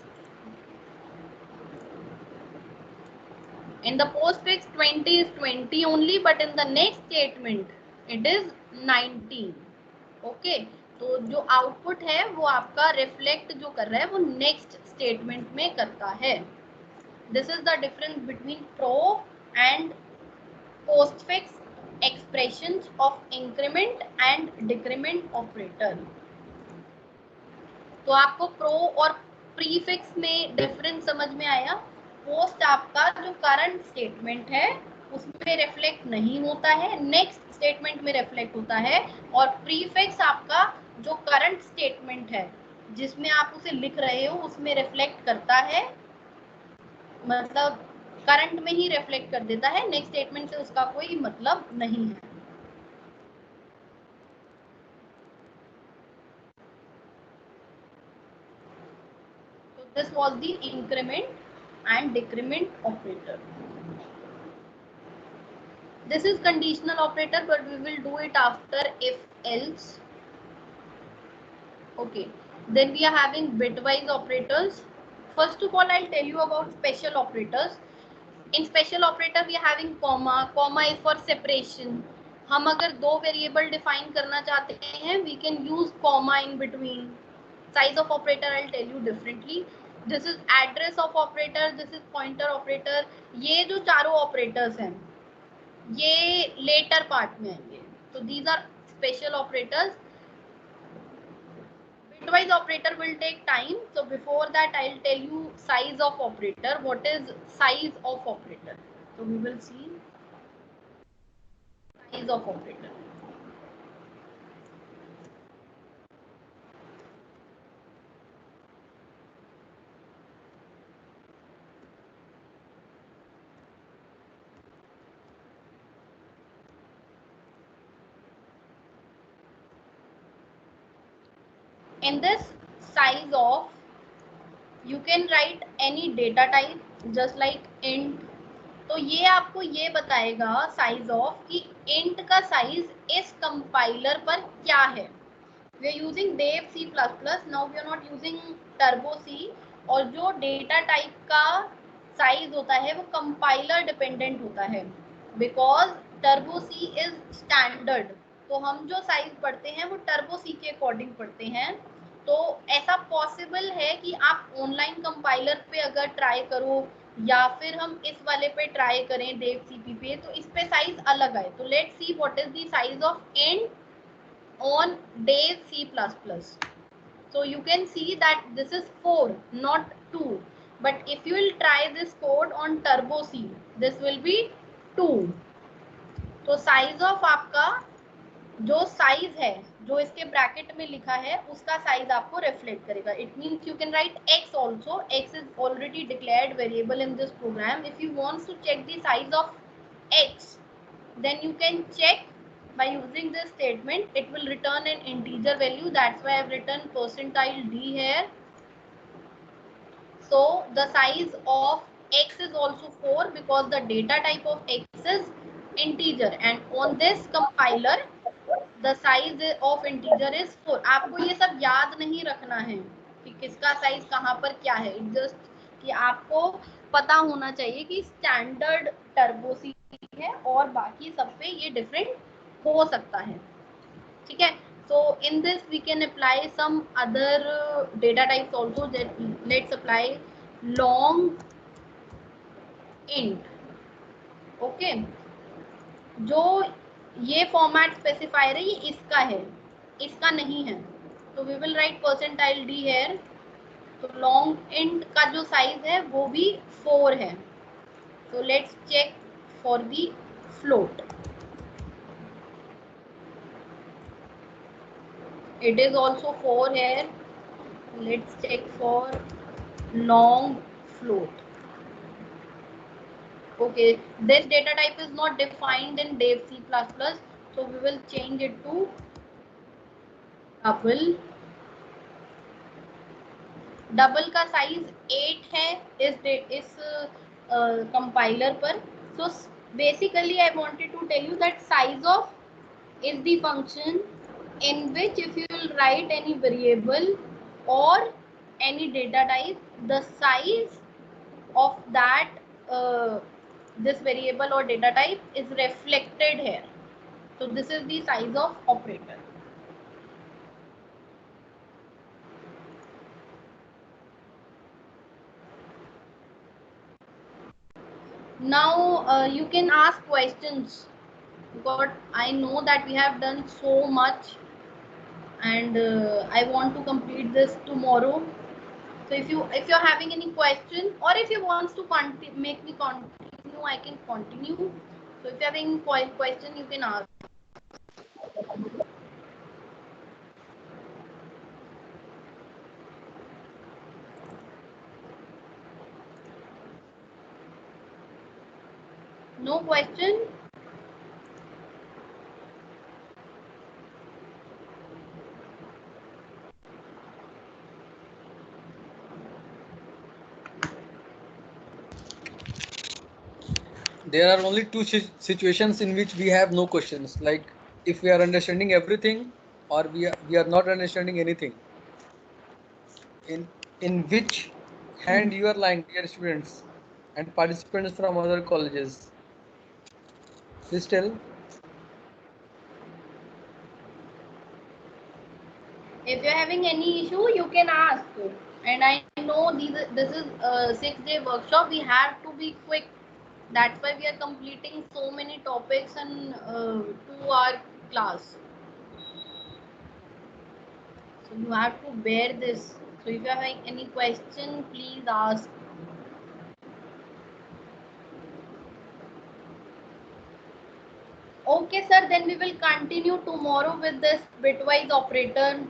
in the postfix 20 is 20 only, but in the next statement it is 19. okay, तो जो output है वो आपका reflect जो कर रहा है वो नेक्स्ट स्टेटमेंट में करता है। This is the difference between pro and postfix expressions of increment and decrement operator। तो आपको प्रो और प्रीफिक्स में डिफरेंस समझ में आया। पोस्ट आपका जो करंट स्टेटमेंट है उसमें रिफ्लेक्ट नहीं होता है, नेक्स्ट स्टेटमेंट में रिफ्लेक्ट होता है, और प्रीफिक्स आपका जो करंट स्टेटमेंट है जिसमें आप उसे लिख रहे हो उसमें रिफ्लेक्ट करता है, मतलब करंट में ही रिफ्लेक्ट कर देता है, नेक्स्ट स्टेटमेंट से उसका कोई मतलब नहीं है। So this was the increment and decrement operator. This is conditional operator, but we will do it after if else. Okay, then we are having bitwise operators. First of all, I'll tell you about special operators. In special operator we are having comma. Comma is for separation. हम अगर दो variable define करना चाहते हैं we can use comma in between. Size of operator I'll tell you differently. This is address of operator, this is pointer operator. ये जो चारों operators हैं ये लेटर पार्ट में आएंगे। तो these are special operators. Bitwise operator will take time, so before that I'll tell you size of operator. What is size of operator? So we will see size of operator. In this size of, you can write any data type just like int. तो ये आपको ये बताएगा size of कि int का size इस compiler पर क्या है। We are using dev C++, now we are not using turbo C, और जो डेटा टाइप का साइज होता है वो कंपाइलर डिपेंडेंट होता है, because Turbo C is standard. तो हम जो साइज पढ़ते हैं वो टर्बो सी के अकॉर्डिंग पढ़ते हैं। तो ऐसा पॉसिबल है कि आप ऑनलाइन कंपाइलर पे अगर ट्राई करो या फिर हम इस वाले पे ट्राई करें देव सीपी पे, तो इस पे साइज अलग आए। तो let's see what is the size of int on dev C++. So you can see that this is 4, not 2. But if you will try this code on Turbo C, this will be 2. तो size of आपका जो size है, जो इसके bracket में लिखा है, उसका साइज आपको रिफ्लेक्ट करेगा. It means you can write x also. x is already declared variable in this program. If you want to check the size of x, then you can check by using this statement. It will return an integer value. That's why I've written percentile d here. So the size of x is also 4 because the data type of x is integer, and on this compiler the size of integer is 4. आपको ये सब याद नहीं रखना है कि किसका size कहाँ पर क्या है. इट जस्ट कि आपको पता होना चाहिए कि स्टैंडर्ड टर्बो सी है और बाकी सब पे ये डिफरेंट हो सकता है. ठीक है. So in this we can apply some other data types also. That let's apply long int. Okay. जो ये फॉर्मेट स्पेसिफायर है ये इसका है, इसका नहीं है. तो we will write percentile d here. तो लॉन्ग इंट का जो साइज है वो भी 4 है. तो let's check for the float. It is also 4 here. Let's check for long float. Okay, this data type is not defined in dev C++, so we will change it to double. Double का size 8 है इस compiler पर. So basically I wanted to tell you that size of is the function in which if you will write any variable or any data type, the size of that this variable or data type is reflected here. So this is the size of operator. Now you can ask questions, because I know that we have done so much and I want to complete this tomorrow. So if you're having any question, or if you want to make me continue, I can continue. So if you have any question, you can ask. No question? There are only two situations in which we have no questions, like if we are understanding everything or we are not understanding anything. In which hand you are lying, dear students and participants from other colleges? Please tell. If you're having any issue, you can ask. And I know this is a 6-day workshop. We have to be quick. That's why we are completing so many topics in 2-hour class. So you have to bear this. So if you have any question, please ask. Okay, sir. Then we will continue tomorrow with this bitwise operator.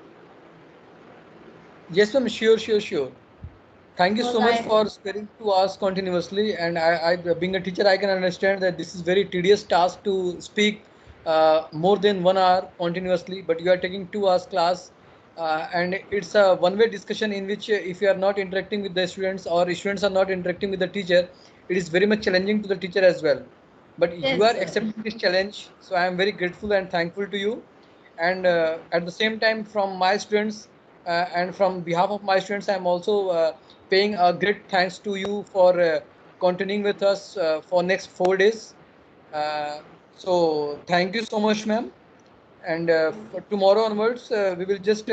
Yes, ma'am. Sure. Thank you so much for sparing to ask continuously. And I, being a teacher, I can understand that this is very tedious task to speak more than 1 hour continuously. But you are taking 2 hours class, and it's a one-way discussion in which if you are not interacting with the students or students are not interacting with the teacher, it is very much challenging to the teacher as well. But yes, you are accepting this challenge, so I am very grateful and thankful to you. And at the same time, from my students and from behalf of my students, I am also paying a great thanks to you for continuing with us for next 4 days. So thank you so much, ma'am. And for tomorrow onwards, we will just